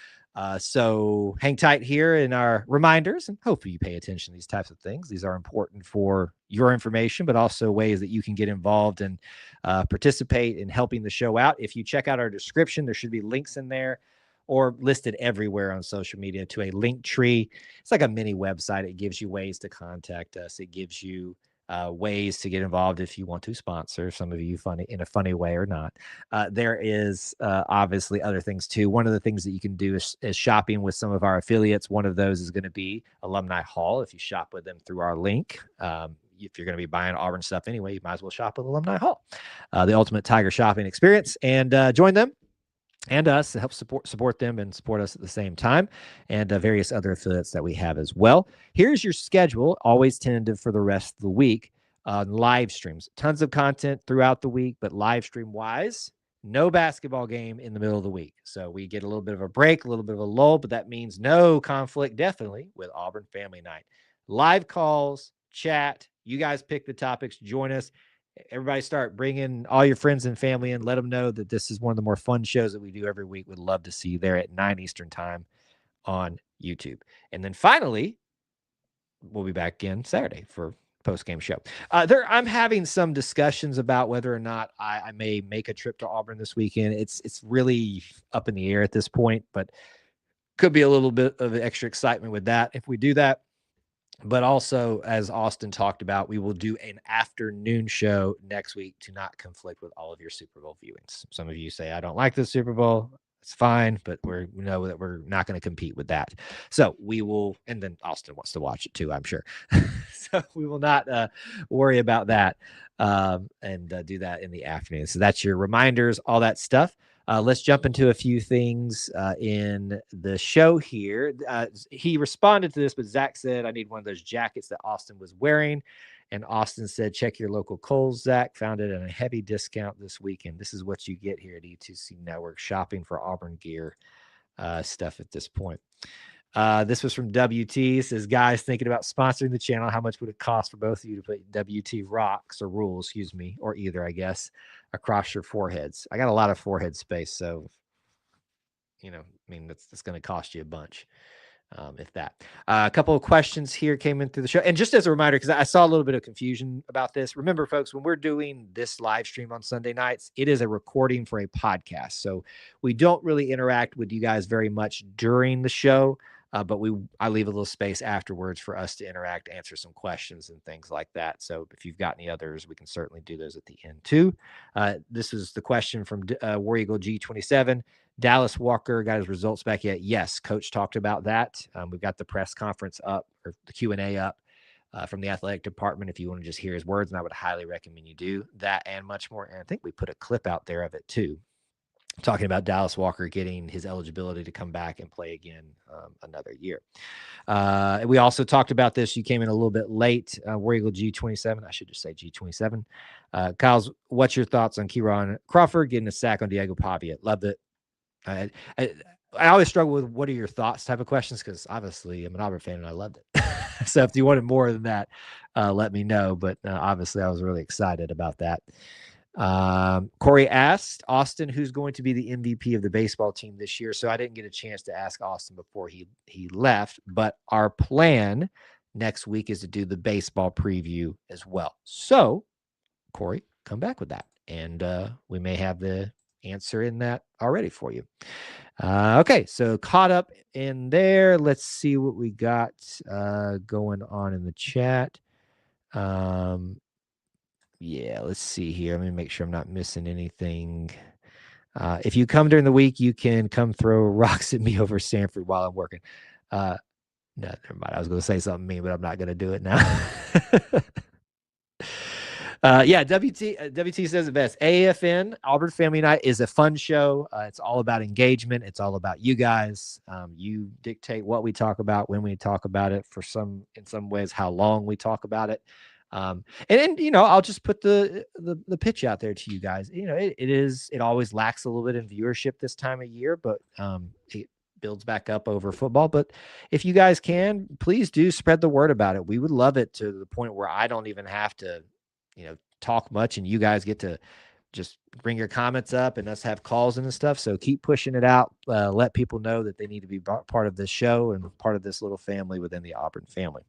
So hang tight here in our reminders, and hopefully you pay attention to these types of things. These are important for your information, but also ways that you can get involved and participate in helping the show out. If you check out our description, there should be links in there or listed everywhere on social media to a link tree. It's like a mini website. It gives you ways to contact us. It gives you ways to get involved if you want to sponsor some of you in a funny way or not. There is obviously other things too. One of the things that you can do is shopping with some of our affiliates. One of those is going to be Alumni Hall. If you shop with them through our link, if you're going to be buying Auburn stuff anyway, you might as well shop with Alumni Hall, the ultimate Tiger shopping experience, and join them and us to help support them and support us at the same time, and various other affiliates that we have as well. Here's your schedule, always tentative for the rest of the week. Live streams, tons of content throughout the week, but live stream wise, no basketball game in the middle of the week. So we get a little bit of a break, a little bit of a lull, but that means no conflict, definitely, with Auburn Family Night. Live calls, chat. You guys pick the topics, join us. Everybody start bringing all your friends and family in. Let them know that this is one of the more fun shows that we do every week. We'd love to see you there at 9 Eastern time on YouTube. And then finally, we'll be back again Saturday for post-game show. I'm having some discussions about whether or not I may make a trip to Auburn this weekend. It's really up in the air at this point, but could be a little bit of extra excitement with that if we do that. But also, as Austin talked about, we will do an afternoon show next week to not conflict with all of your Super Bowl viewings. Some of you say, I don't like the Super Bowl. It's fine, but we know that we're not going to compete with that. So we will, and then Austin wants to watch it too, I'm sure. So we will not worry about that and do that in the afternoon. So that's your reminders, all that stuff. Let's jump into a few things in the show here. He responded to this, but Zach said, I need one of those jackets that Austin was wearing. And Austin said, check your local Kohl's, Zach. Found it at a heavy discount this weekend. This is what you get here at E2C Network, shopping for Auburn gear stuff at this point. This was from WT. It says, guys, thinking about sponsoring the channel. How much would it cost for both of you to put WT rocks or rules, excuse me, or either, I guess, across your foreheads? I got a lot of forehead space, so, you know, I mean, that's going to cost you a bunch. If that. A couple of questions here came in through the show. And just as a reminder, because I saw a little bit of confusion about this, remember, folks, when we're doing this live stream on Sunday nights, it is a recording for a podcast. So we don't really interact with you guys very much during the show, but I leave a little space afterwards for us to interact, answer some questions and things like that. So if you've got any others, we can certainly do those at the end too. This is the question from War Eagle G27. Dallas Walker got his results back yet? Yes, Coach talked about that. We've got the press conference up, or the Q&A up from the athletic department if you want to just hear his words, and I would highly recommend you do that and much more. And I think we put a clip out there of it too, talking about Dallas Walker getting his eligibility to come back and play again another year. We also talked about this. You came in a little bit late. War Eagle G27. I should just say G27. Kyle's, what's your thoughts on Kieran Crawford getting a sack on Diego Pavia? Loved it. I always struggle with what are your thoughts type of questions, because obviously I'm an Auburn fan and I loved it. So if you wanted more than that, let me know. But obviously I was really excited about that. Corey asked Austin, who's going to be the MVP of the baseball team this year? So I didn't get a chance to ask Austin before he left, but our plan next week is to do the baseball preview as well. So Corey, come back with that, and we may have the answer in that already for you. Okay, so caught up in there. Let's see what we got going on in the chat. Yeah, let's see here. Let me make sure I'm not missing anything. If you come during the week, you can come throw rocks at me over Sanford while I'm working. No, never mind. I was going to say something mean, but I'm not going to do it now. Yeah, WT says it best. AFN, Auburn Family Night, is a fun show. It's all about engagement. It's all about you guys. You dictate what we talk about, when we talk about it, in some ways, how long we talk about it. And then, you know, I'll just put the pitch out there to you guys. You know, it always lacks a little bit in viewership this time of year, but it builds back up over football. But if you guys can, please do spread the word about it. We would love it to the point where I don't even have to, you know, talk much, and you guys get to just bring your comments up and us have calls and stuff. So keep pushing it out. Let people know that they need to be part of this show and part of this little family within the Auburn family.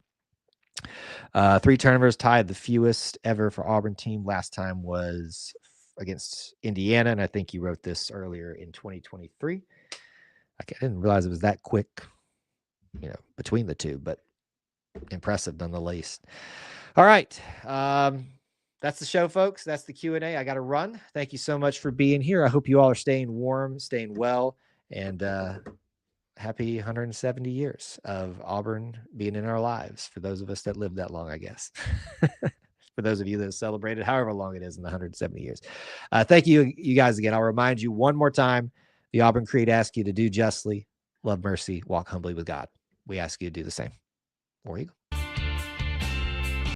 3 turnovers tied the fewest ever for Auburn team. Last time was against Indiana, and I think you wrote this earlier in 2023. I didn't realize it was that quick, you know, between the two, but impressive nonetheless. All right. That's the show, folks. That's the Q&A. I got to run. Thank you so much for being here. I hope you all are staying warm, staying well, and happy 170 years of Auburn being in our lives, for those of us that lived that long, I guess. For those of you that have celebrated however long it is in the 170 years. Thank you guys again. I'll remind you one more time, the Auburn Creed asks you to do justly, love mercy, walk humbly with God. We ask you to do the same. War Eagle.